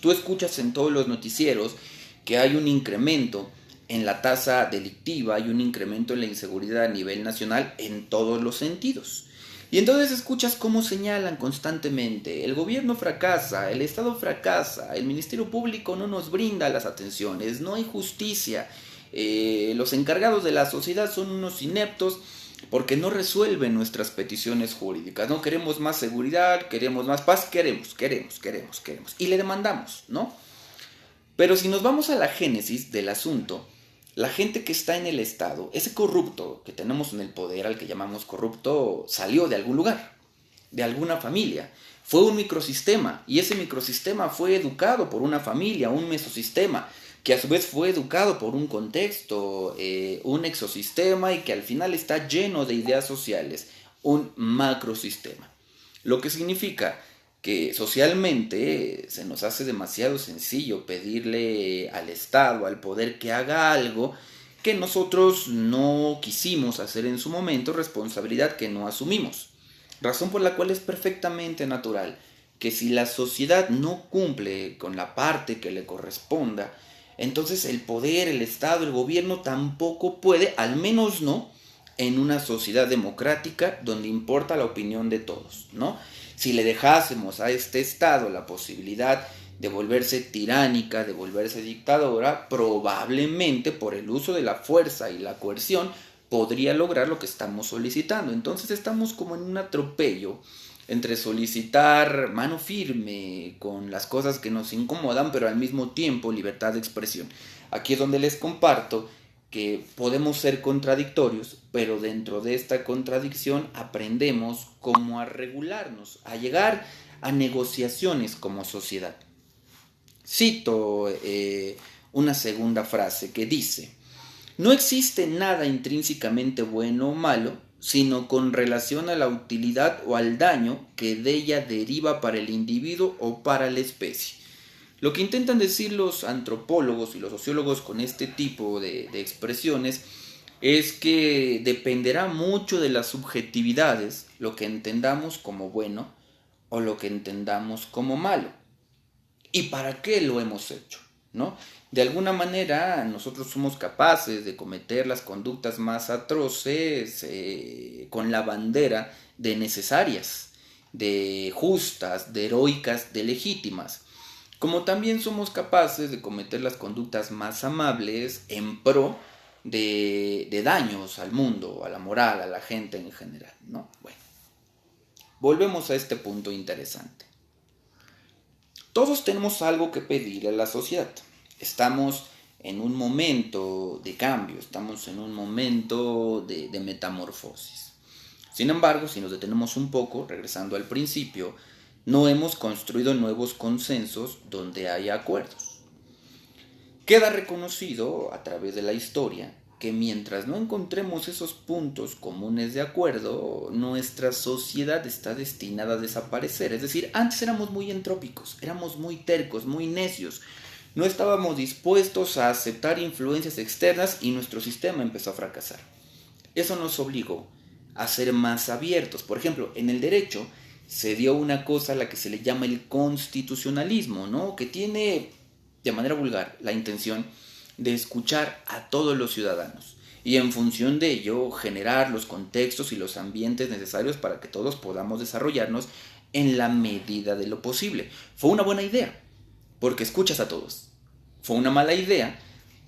Tú escuchas en todos los noticieros que hay un incremento en la tasa delictiva, hay un incremento en la inseguridad a nivel nacional en todos los sentidos. Y entonces escuchas cómo señalan constantemente, el gobierno fracasa, el Estado fracasa, el Ministerio Público no nos brinda las atenciones, no hay justicia, los encargados de la sociedad son unos ineptos. porque no resuelven nuestras peticiones jurídicas. No queremos más seguridad, queremos más paz, queremos. Y le demandamos, ¿no? Pero si nos vamos a la génesis del asunto, la gente que está en el Estado, ese corrupto que tenemos en el poder, al que llamamos corrupto, salió de algún lugar, de alguna familia. Fue un microsistema, y ese microsistema fue educado por una familia, un mesosistema, que a su vez fue educado por un contexto, un exosistema, y que al final está lleno de ideas sociales, un macrosistema. Lo que significa que socialmente se nos hace demasiado sencillo pedirle al Estado, al poder, que haga algo que nosotros no quisimos hacer en su momento, responsabilidad que no asumimos. Razón por la cual es perfectamente natural que si la sociedad no cumple con la parte que le corresponda, entonces el poder, el Estado, el gobierno tampoco puede, al menos no en una sociedad democrática donde importa la opinión de todos, ¿no? Si le dejásemos a este Estado la posibilidad de volverse tiránica, de volverse dictadora, probablemente por el uso de la fuerza y la coerción podría lograr lo que estamos solicitando. Entonces estamos como en un atropello entre solicitar mano firme con las cosas que nos incomodan, pero al mismo tiempo libertad de expresión. Aquí es donde les comparto que podemos ser contradictorios, pero dentro de esta contradicción aprendemos cómo a regularnos, a llegar a negociaciones como sociedad. Cito una segunda frase que dice: no existe nada intrínsecamente bueno o malo, sino con relación a la utilidad o al daño que de ella deriva para el individuo o para la especie. Lo que intentan decir los antropólogos y los sociólogos con este tipo de expresiones es que dependerá mucho de las subjetividades lo que entendamos como bueno o lo que entendamos como malo. ¿Y para qué lo hemos hecho? ¿No? De alguna manera nosotros somos capaces de cometer las conductas más atroces con la bandera de necesarias, de justas, de heroicas, de legítimas. Como también somos capaces de cometer las conductas más amables en pro de daños al mundo, a la moral, a la gente en general, ¿no? Bueno, volvemos a este punto interesante. Todos tenemos algo que pedirle a la sociedad. Estamos en un momento de cambio, estamos en un momento de metamorfosis. Sin embargo, si nos detenemos un poco, regresando al principio, no hemos construido nuevos consensos donde haya acuerdos. Queda reconocido a través de la historia que mientras no encontremos esos puntos comunes de acuerdo, nuestra sociedad está destinada a desaparecer. Es decir, antes éramos muy entrópicos, éramos muy tercos, muy necios. No estábamos dispuestos a aceptar influencias externas y nuestro sistema empezó a fracasar. Eso nos obligó a ser más abiertos. Por ejemplo, en el derecho se dio una cosa a la que se le llama el constitucionalismo, ¿no? Que tiene, de manera vulgar, la intención de escuchar a todos los ciudadanos y en función de ello generar los contextos y los ambientes necesarios para que todos podamos desarrollarnos en la medida de lo posible. Fue una buena idea porque escuchas a todos. Fue una mala idea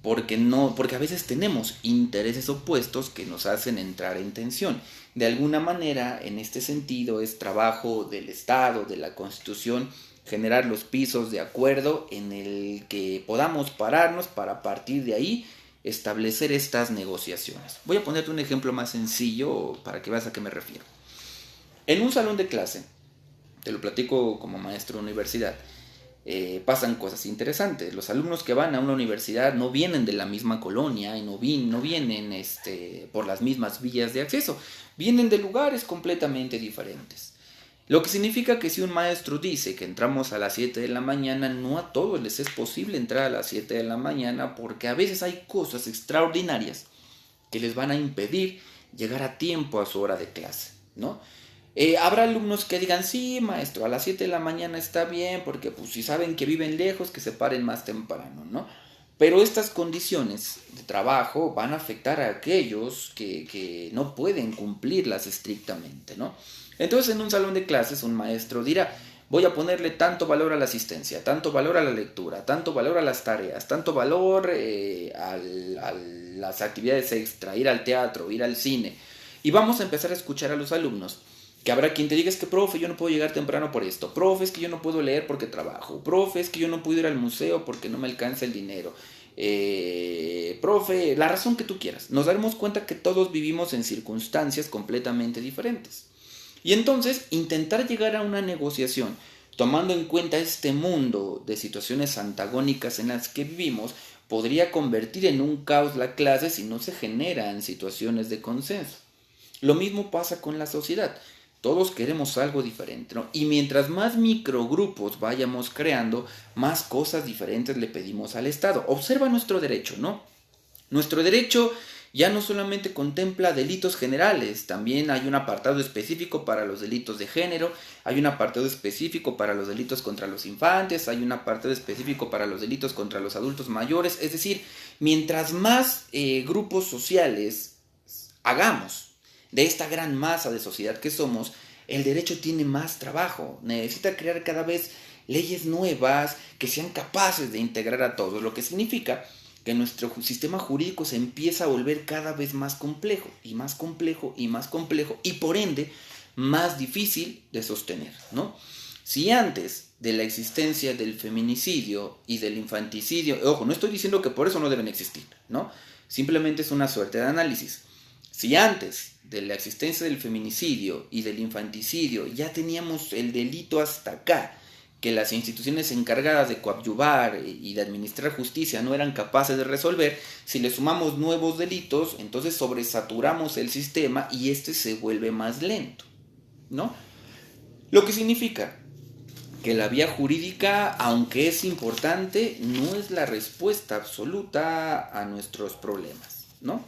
porque a veces tenemos intereses opuestos que nos hacen entrar en tensión. De alguna manera, en este sentido, es trabajo del Estado, de la Constitución, generar los pisos de acuerdo en el que podamos pararnos para a partir de ahí establecer estas negociaciones. Voy a ponerte un ejemplo más sencillo para que veas a qué me refiero. En un salón de clase, te lo platico como maestro de universidad, pasan cosas interesantes. Los alumnos que van a una universidad no vienen de la misma colonia y no vienen por las mismas vías de acceso, vienen de lugares completamente diferentes. Lo que significa que si un maestro dice que entramos a las 7 de la mañana, no a todos les es posible entrar a las 7 de la mañana porque a veces hay cosas extraordinarias que les van a impedir llegar a tiempo a su hora de clase, ¿no? Habrá alumnos que digan, sí, maestro, a las 7 de la mañana está bien porque pues, si saben que viven lejos, que se paren más temprano, ¿no? Pero estas condiciones de trabajo van a afectar a aquellos que no pueden cumplirlas estrictamente, ¿no? Entonces en un salón de clases un maestro dirá, voy a ponerle tanto valor a la asistencia, tanto valor a la lectura, tanto valor a las tareas, tanto valor a las actividades extra, ir al teatro, ir al cine. Y vamos a empezar a escuchar a los alumnos, que habrá quien te diga, es que profe, yo no puedo llegar temprano por esto, profe, es que yo no puedo leer porque trabajo, profe, es que yo no puedo ir al museo porque no me alcanza el dinero, profe, la razón que tú quieras. Nos daremos cuenta que todos vivimos en circunstancias completamente diferentes. Y entonces intentar llegar a una negociación tomando en cuenta este mundo de situaciones antagónicas en las que vivimos, podría convertir en un caos la clase si no se generan situaciones de consenso. Lo mismo pasa con la sociedad. Todos queremos algo diferente, ¿no? Y mientras más microgrupos vayamos creando, más cosas diferentes le pedimos al Estado. Observa nuestro derecho, ¿no? Nuestro derecho ya no solamente contempla delitos generales, también hay un apartado específico para los delitos de género, hay un apartado específico para los delitos contra los infantes, hay un apartado específico para los delitos contra los adultos mayores. Es decir, mientras más grupos sociales hagamos de esta gran masa de sociedad que somos, el derecho tiene más trabajo, necesita crear cada vez leyes nuevas que sean capaces de integrar a todos, lo que significa que nuestro sistema jurídico se empieza a volver cada vez más complejo y más complejo y más complejo y por ende más difícil de sostener, ¿no? Si antes de la existencia del feminicidio y del infanticidio, ojo, no estoy diciendo que por eso no deben existir, ¿no? Simplemente es una suerte de análisis. Si antes de la existencia del feminicidio y del infanticidio ya teníamos el delito hasta acá, que las instituciones encargadas de coadyuvar y de administrar justicia no eran capaces de resolver, si le sumamos nuevos delitos, entonces sobresaturamos el sistema y este se vuelve más lento, ¿no? Lo que significa que la vía jurídica, aunque es importante, no es la respuesta absoluta a nuestros problemas, ¿no?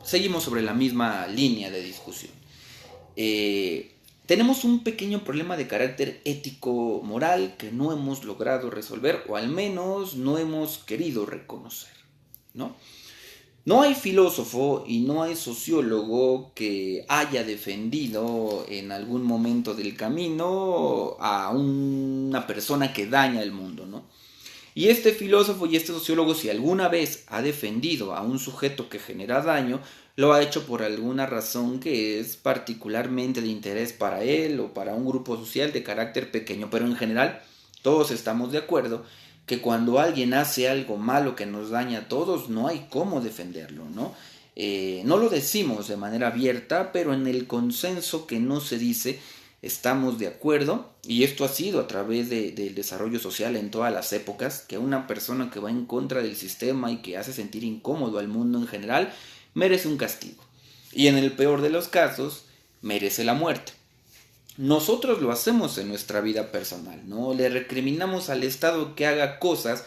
Seguimos sobre la misma línea de discusión. Tenemos un pequeño problema de carácter ético-moral que no hemos logrado resolver, o al menos no hemos querido reconocer, ¿no? No hay filósofo y no hay sociólogo que haya defendido en algún momento del camino a una persona que daña el mundo, ¿no? Y este filósofo y este sociólogo, si alguna vez ha defendido a un sujeto que genera daño, lo ha hecho por alguna razón que es particularmente de interés para él o para un grupo social de carácter pequeño. Pero en general, todos estamos de acuerdo que cuando alguien hace algo malo que nos daña a todos, no hay cómo defenderlo, ¿no? No lo decimos de manera abierta, pero en el consenso que no se dice, estamos de acuerdo, y esto ha sido a través del desarrollo social en todas las épocas, que una persona que va en contra del sistema y que hace sentir incómodo al mundo en general, merece un castigo. Y en el peor de los casos, merece la muerte. Nosotros lo hacemos en nuestra vida personal, ¿no? Le recriminamos al Estado que haga cosas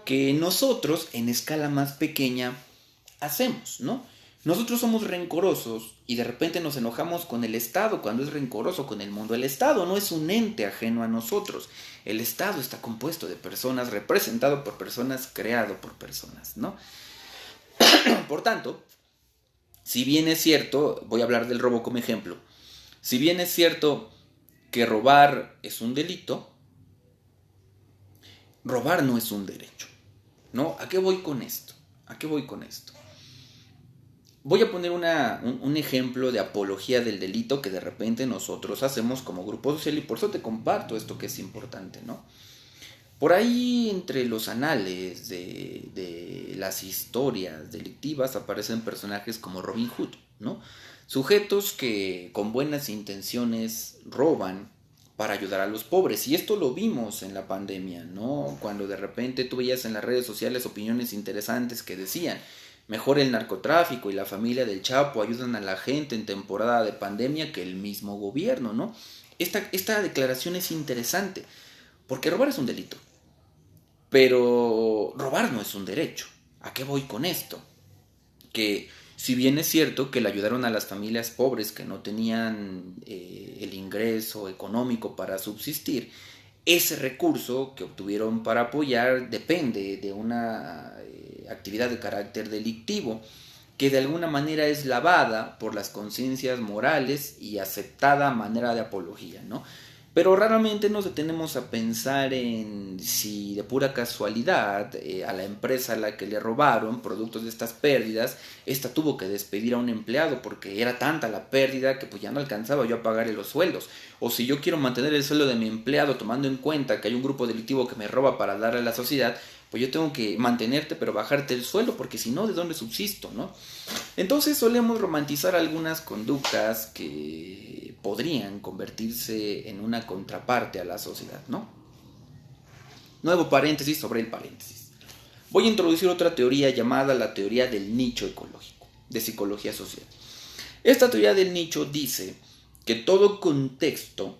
que nosotros, en escala más pequeña, hacemos, ¿no? Nosotros somos rencorosos y de repente nos enojamos con el Estado cuando es rencoroso con el mundo. El Estado no es un ente ajeno a nosotros. El Estado está compuesto de personas, representado por personas, creado por personas, ¿no? Por tanto, si bien es cierto, voy a hablar del robo como ejemplo, si bien es cierto que robar es un delito, robar no es un derecho, ¿no? ¿A qué voy con esto? ¿A qué voy con esto? Voy a poner un ejemplo de apología del delito que de repente nosotros hacemos como grupo social y por eso te comparto esto que es importante, ¿no? Por ahí entre los anales de las historias delictivas aparecen personajes como Robin Hood, ¿no? Sujetos que con buenas intenciones roban para ayudar a los pobres. Y esto lo vimos en la pandemia, ¿no? Cuando de repente tú veías en las redes sociales opiniones interesantes que decían: mejor el narcotráfico y la familia del Chapo ayudan a la gente en temporada de pandemia que el mismo gobierno, ¿no? Esta declaración es interesante, porque robar es un delito, pero robar no es un derecho. ¿A qué voy con esto? Que si bien es cierto que le ayudaron a las familias pobres que no tenían el ingreso económico para subsistir, ese recurso que obtuvieron para apoyar depende de una actividad de carácter delictivo que de alguna manera es lavada por las conciencias morales y aceptada manera de apología, ¿no? Pero raramente nos detenemos a pensar en si de pura casualidad a la empresa a la que le robaron productos de estas pérdidas, esta tuvo que despedir a un empleado porque era tanta la pérdida que pues ya no alcanzaba yo a pagarle los sueldos. O si yo quiero mantener el sueldo de mi empleado tomando en cuenta que hay un grupo delictivo que me roba para darle a la sociedad, pues yo tengo que mantenerte pero bajarte el sueldo porque si no, ¿de dónde subsisto, no? Entonces solemos romantizar algunas conductas que podrían convertirse en una contraparte a la sociedad, ¿no? Nuevo paréntesis sobre el paréntesis. Voy a introducir otra teoría llamada la teoría del nicho ecológico, de psicología social. Esta teoría del nicho dice que todo contexto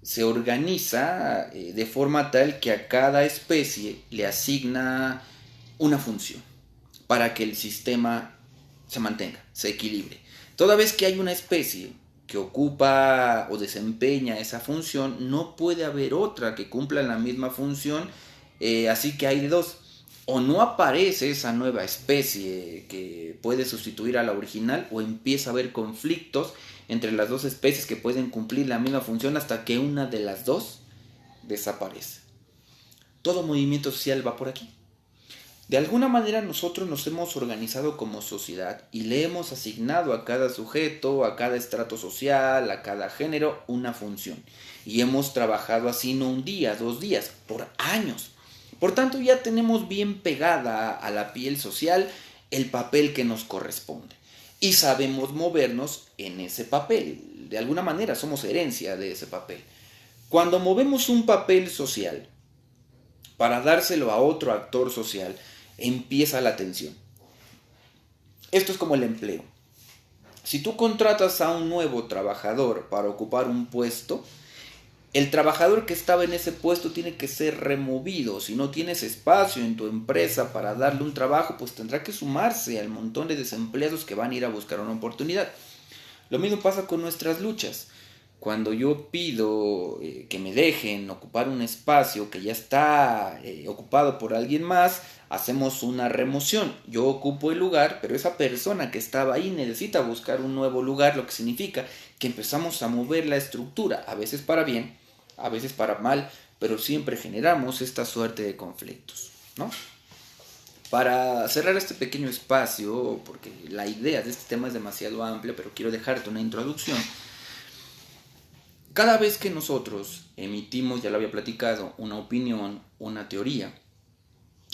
se organiza de forma tal que a cada especie le asigna una función para que el sistema se mantenga, se equilibre. Toda vez que hay una especie que ocupa o desempeña esa función, no puede haber otra que cumpla la misma función, así que hay de dos. O no aparece esa nueva especie que puede sustituir a la original, o empieza a haber conflictos entre las dos especies que pueden cumplir la misma función hasta que una de las dos desaparece. Todo movimiento social va por aquí. De alguna manera nosotros nos hemos organizado como sociedad y le hemos asignado a cada sujeto, a cada estrato social, a cada género una función. Y hemos trabajado así no un día, 2 días, por años. Por tanto ya tenemos bien pegada a la piel social el papel que nos corresponde. Y sabemos movernos en ese papel. De alguna manera somos herencia de ese papel. Cuando movemos un papel social para dárselo a otro actor social, empieza la tensión. Esto es como el empleo. Si tú contratas a un nuevo trabajador para ocupar un puesto, el trabajador que estaba en ese puesto tiene que ser removido. Si no tienes espacio en tu empresa para darle un trabajo, pues tendrá que sumarse al montón de desempleados que van a ir a buscar una oportunidad. Lo mismo pasa con nuestras luchas. Cuando yo pido que me dejen ocupar un espacio que ya está ocupado por alguien más, hacemos una remoción. Yo ocupo el lugar, pero esa persona que estaba ahí necesita buscar un nuevo lugar, lo que significa que empezamos a mover la estructura, a veces para bien, a veces para mal, pero siempre generamos esta suerte de conflictos, ¿no? Para cerrar este pequeño espacio, porque la idea de este tema es demasiado amplia, pero quiero dejarte una introducción. Cada vez que nosotros emitimos, ya lo había platicado, una opinión, una teoría,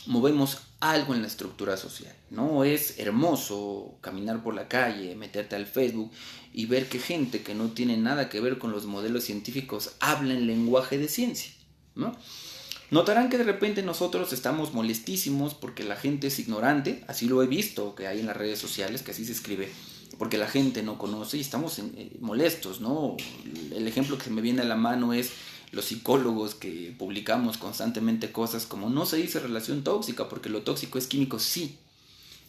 movemos algo en la estructura social. No es hermoso caminar por la calle, meterte al Facebook y ver que gente que no tiene nada que ver con los modelos científicos habla en lenguaje de ciencia, ¿no? Notarán que de repente nosotros estamos molestísimos porque la gente es ignorante, así lo he visto que hay en las redes sociales, que así se escribe, porque la gente no conoce y estamos molestos, ¿no? El ejemplo que se me viene a la mano es los psicólogos que publicamos constantemente cosas como no se dice relación tóxica porque lo tóxico es químico, sí.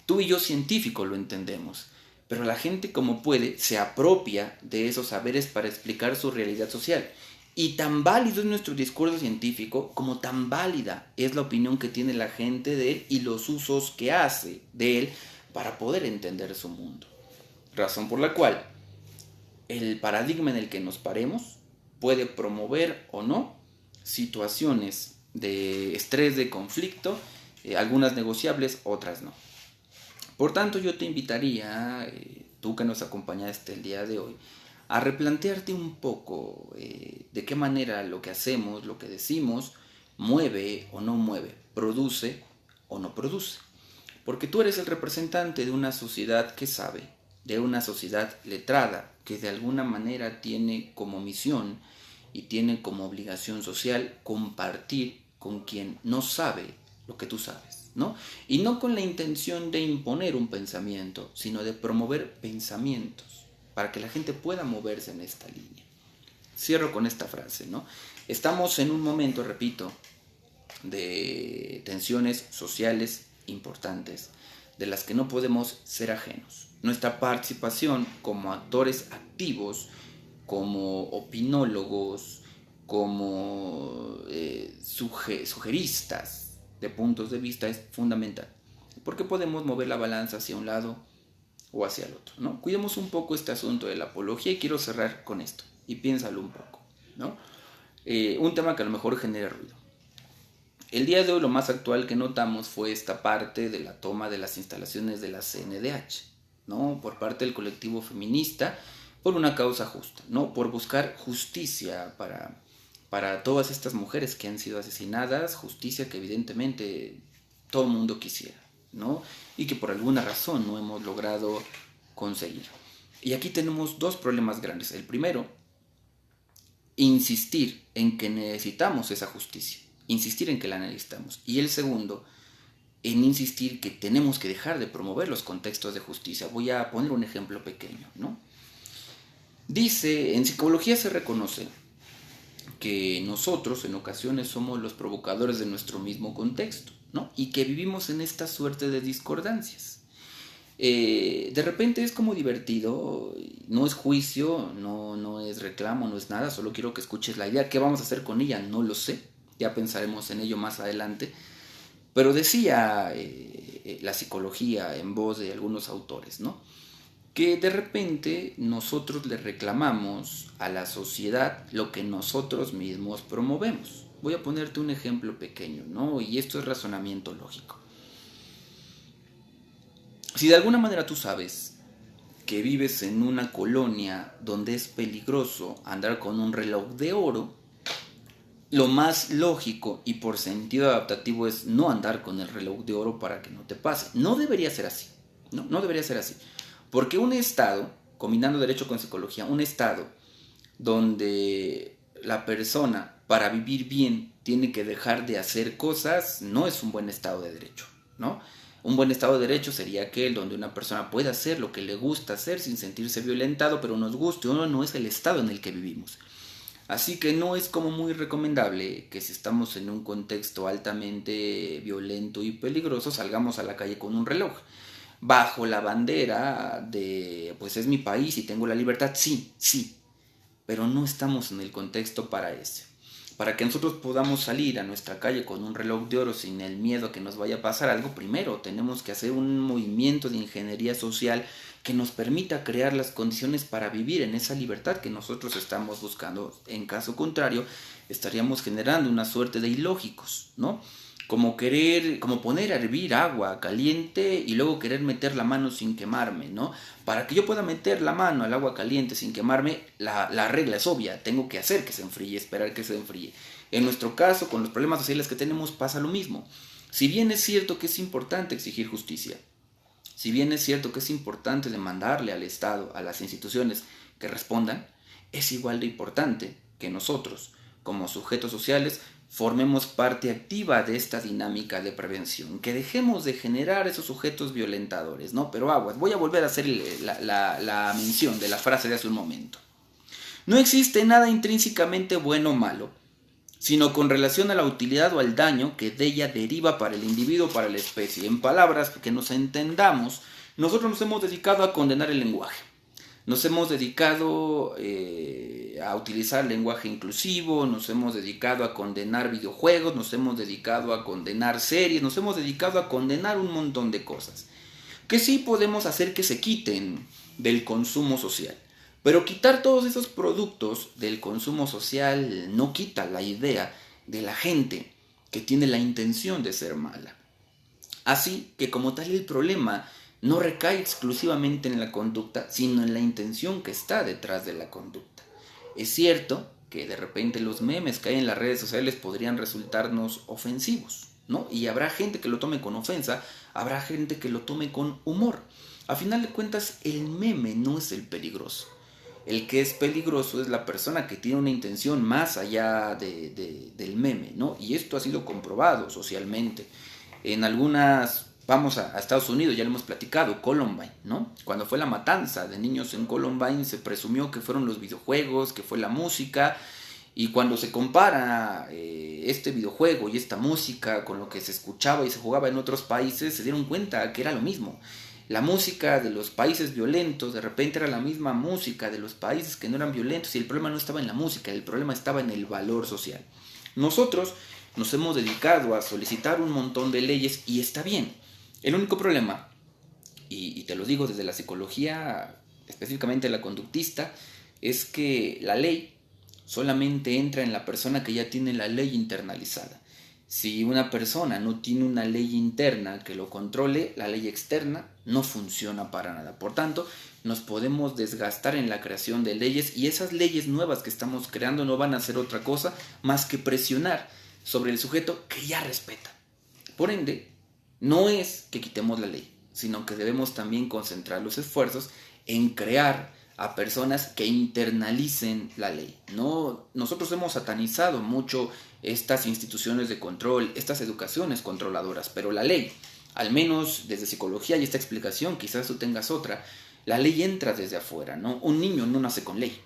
Tú y yo científicos lo entendemos, pero la gente como puede se apropia de esos saberes para explicar su realidad social. Y tan válido es nuestro discurso científico como tan válida es la opinión que tiene la gente de él y los usos que hace de él para poder entender su mundo. Razón por la cual el paradigma en el que nos paremos puede promover o no situaciones de estrés, de conflicto, algunas negociables, otras no. Por tanto, yo te invitaría, tú que nos acompañaste el día de hoy, a replantearte un poco de qué manera lo que hacemos, lo que decimos, mueve o no mueve, produce o no produce. Porque tú eres el representante de una sociedad que sabe, de una sociedad letrada, que de alguna manera tiene como misión y tiene como obligación social compartir con quien no sabe lo que tú sabes, ¿no? Y no con la intención de imponer un pensamiento, sino de promover pensamientos para que la gente pueda moverse en esta línea. Cierro con esta frase, ¿no? Estamos en un momento, repito, de tensiones sociales importantes, de las que no podemos ser ajenos. Nuestra participación como actores activos, como opinólogos, como sugeristas de puntos de vista es fundamental, porque podemos mover la balanza hacia un lado o hacia el otro, ¿no? Cuidemos un poco este asunto de la apología y quiero cerrar con esto, y piénsalo un poco, ¿no? un tema que a lo mejor genera ruido. El día de hoy lo más actual que notamos fue esta parte de la toma de las instalaciones de la CNDH, ¿no? Por parte del colectivo feminista, por una causa justa, ¿no? Por buscar justicia para todas estas mujeres que han sido asesinadas, justicia que evidentemente todo el mundo quisiera, ¿no? Y que por alguna razón no hemos logrado conseguir. Y aquí tenemos dos problemas grandes. El primero, insistir en que necesitamos esa justicia, insistir en que la necesitamos. Y el segundo, en insistir que tenemos que dejar de promover los contextos de justicia. Voy a poner un ejemplo pequeño, ¿no? Dice, en psicología se reconoce que nosotros en ocasiones somos los provocadores de nuestro mismo contexto, ¿no? Y que vivimos en esta suerte de discordancias. De repente es como divertido, no es juicio, no es reclamo, no es nada, solo quiero que escuches la idea. ¿Qué vamos a hacer con ella? No lo sé, ya pensaremos en ello más adelante. Pero decía la psicología en voz de algunos autores, ¿no? Que de repente nosotros le reclamamos a la sociedad lo que nosotros mismos promovemos. Voy a ponerte un ejemplo pequeño, ¿no? Y esto es razonamiento lógico. Si de alguna manera tú sabes que vives en una colonia donde es peligroso andar con un reloj de oro, lo más lógico y por sentido adaptativo es no andar con el reloj de oro para que no te pase. No debería ser así, no debería ser así. Porque un estado, combinando derecho con psicología, un estado donde la persona para vivir bien tiene que dejar de hacer cosas, no es un buen estado de derecho, ¿no? Un buen estado de derecho sería aquel donde una persona puede hacer lo que le gusta hacer sin sentirse violentado, pero nos guste o no es el estado en el que vivimos. Así que no es como muy recomendable que si estamos en un contexto altamente violento y peligroso salgamos a la calle con un reloj. Bajo la bandera de pues es mi país y tengo la libertad, sí, pero no estamos en el contexto para ese. Para que nosotros podamos salir a nuestra calle con un reloj de oro sin el miedo a que nos vaya a pasar algo, primero tenemos que hacer un movimiento de ingeniería social que nos permita crear las condiciones para vivir en esa libertad que nosotros estamos buscando. En caso contrario, estaríamos generando una suerte de ilógicos, ¿no? Como poner a hervir agua caliente y luego querer meter la mano sin quemarme, ¿no? Para que yo pueda meter la mano al agua caliente sin quemarme, la regla es obvia, tengo que hacer que se enfríe, esperar que se enfríe. En nuestro caso, con los problemas sociales que tenemos, pasa lo mismo. Si bien es cierto que es importante exigir justicia, si bien es cierto que es importante demandarle al Estado, a las instituciones que respondan, es igual de importante que nosotros, como sujetos sociales, formemos parte activa de esta dinámica de prevención, que dejemos de generar esos sujetos violentadores, ¿no? Pero aguas, voy a volver a hacer la mención de la frase de hace un momento. No existe nada intrínsecamente bueno o malo, sino con relación a la utilidad o al daño que de ella deriva para el individuo o para la especie. En palabras que nos entendamos, nosotros nos hemos dedicado a condenar el lenguaje. Nos hemos dedicado a utilizar lenguaje inclusivo, nos hemos dedicado a condenar videojuegos, nos hemos dedicado a condenar series, nos hemos dedicado a condenar un montón de cosas. Que sí podemos hacer que se quiten del consumo social. Pero quitar todos esos productos del consumo social no quita la idea de la gente que tiene la intención de ser mala. Así que como tal el problema no recae exclusivamente en la conducta, sino en la intención que está detrás de la conducta. Es cierto que de repente los memes que hay en las redes sociales podrían resultarnos ofensivos, ¿no? Y habrá gente que lo tome con ofensa, habrá gente que lo tome con humor. A final de cuentas, el meme no es el peligroso. El que es peligroso es la persona que tiene una intención más allá del meme, ¿no? Y esto ha sido comprobado socialmente. En algunas, vamos a Estados Unidos, ya lo hemos platicado, Columbine, ¿no? Cuando fue la matanza de niños en Columbine se presumió que fueron los videojuegos, que fue la música, y cuando se compara este videojuego y esta música con lo que se escuchaba y se jugaba en otros países, se dieron cuenta que era lo mismo. La música de los países violentos de repente era la misma música de los países que no eran violentos, y el problema no estaba en la música, el problema estaba en el valor social. Nosotros nos hemos dedicado a solicitar un montón de leyes y está bien. El único problema, y te lo digo desde la psicología, específicamente la conductista, es que la ley solamente entra en la persona que ya tiene la ley internalizada. Si una persona no tiene una ley interna que lo controle, la ley externa no funciona para nada. Por tanto, nos podemos desgastar en la creación de leyes y esas leyes nuevas que estamos creando no van a hacer otra cosa más que presionar sobre el sujeto que ya respeta. Por ende, no es que quitemos la ley, sino que debemos también concentrar los esfuerzos en crear a personas que internalicen la ley. No, nosotros hemos satanizado mucho estas instituciones de control, estas educaciones controladoras, pero la ley, al menos desde psicología y esta explicación, quizás tú tengas otra, la ley entra desde afuera, ¿no? Un niño no nace con ley.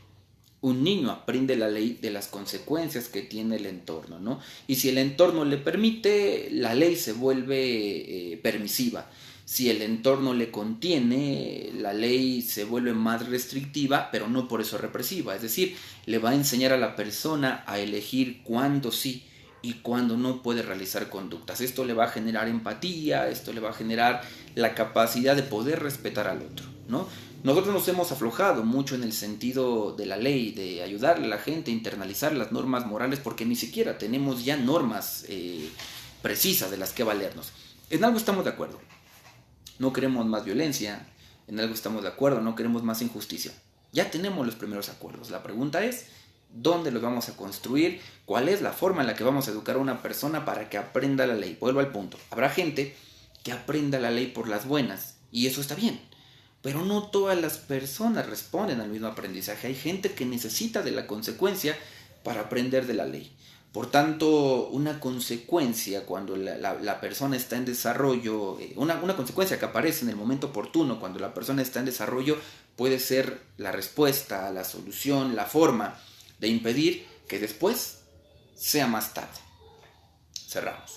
Un niño aprende la ley de las consecuencias que tiene el entorno, ¿no? Y si el entorno le permite, la ley se vuelve permisiva. Si el entorno le contiene, la ley se vuelve más restrictiva, pero no por eso represiva. Es decir, le va a enseñar a la persona a elegir cuándo sí y cuándo no puede realizar conductas. Esto le va a generar empatía, esto le va a generar la capacidad de poder respetar al otro, ¿no? Nosotros nos hemos aflojado mucho en el sentido de la ley, de ayudarle a la gente a internalizar las normas morales, porque ni siquiera tenemos ya normas precisas de las que valernos. En algo estamos de acuerdo. No queremos más violencia, en algo estamos de acuerdo, no queremos más injusticia. Ya tenemos los primeros acuerdos. La pregunta es, ¿dónde los vamos a construir? ¿Cuál es la forma en la que vamos a educar a una persona para que aprenda la ley? Vuelvo al punto. Habrá gente que aprenda la ley por las buenas, y eso está bien. Pero no todas las personas responden al mismo aprendizaje. Hay gente que necesita de la consecuencia para aprender de la ley. Por tanto, una consecuencia cuando la persona está en desarrollo, una consecuencia que aparece en el momento oportuno cuando la persona está en desarrollo, puede ser la respuesta, la solución, la forma de impedir que después sea más tarde. Cerramos.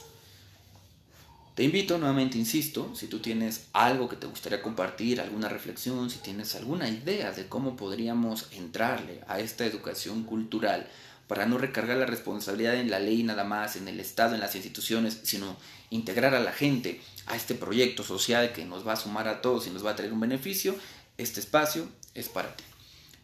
Te invito nuevamente, insisto, si tú tienes algo que te gustaría compartir, alguna reflexión, si tienes alguna idea de cómo podríamos entrarle a esta educación cultural para no recargar la responsabilidad en la ley nada más, en el Estado, en las instituciones, sino integrar a la gente a este proyecto social que nos va a sumar a todos y nos va a traer un beneficio, este espacio es para ti.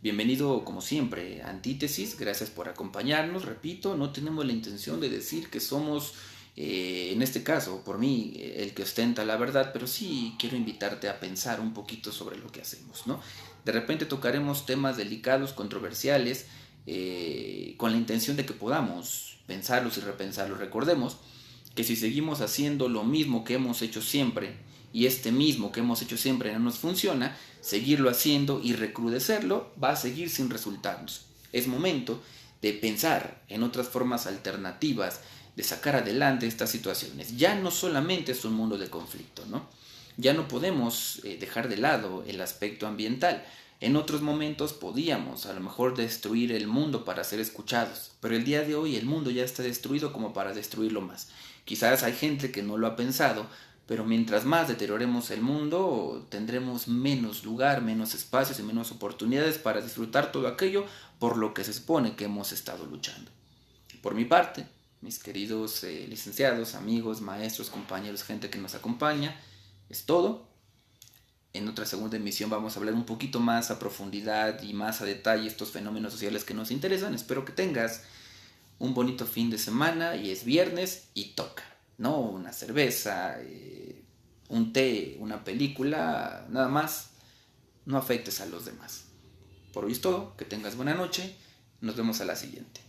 Bienvenido como siempre a Antítesis, gracias por acompañarnos. Repito, no tenemos la intención de decir que somos, en este caso, por mí, el que ostenta la verdad, pero sí quiero invitarte a pensar un poquito sobre lo que hacemos, ¿no? De repente tocaremos temas delicados, controversiales, con la intención de que podamos pensarlos y repensarlos. Recordemos que si seguimos haciendo lo mismo que hemos hecho siempre, y este mismo que hemos hecho siempre no nos funciona, seguirlo haciendo y recrudecerlo va a seguir sin resultados. Es momento de pensar en otras formas alternativas de sacar adelante estas situaciones. Ya no solamente es un mundo de conflicto, ¿no? Ya no podemos dejar de lado el aspecto ambiental. En otros momentos podíamos a lo mejor destruir el mundo para ser escuchados, pero el día de hoy el mundo ya está destruido como para destruirlo más. Quizás hay gente que no lo ha pensado, pero mientras más deterioremos el mundo, tendremos menos lugar, menos espacios y menos oportunidades para disfrutar todo aquello por lo que se supone que hemos estado luchando. Por mi parte, mis queridos licenciados, amigos, maestros, compañeros, gente que nos acompaña, es todo. En otra segunda emisión vamos a hablar un poquito más a profundidad y más a detalle estos fenómenos sociales que nos interesan. Espero que tengas un bonito fin de semana y es viernes y toca. No una cerveza, un té, una película, nada más. No afectes a los demás. Por hoy es todo, que tengas buena noche. Nos vemos a la siguiente.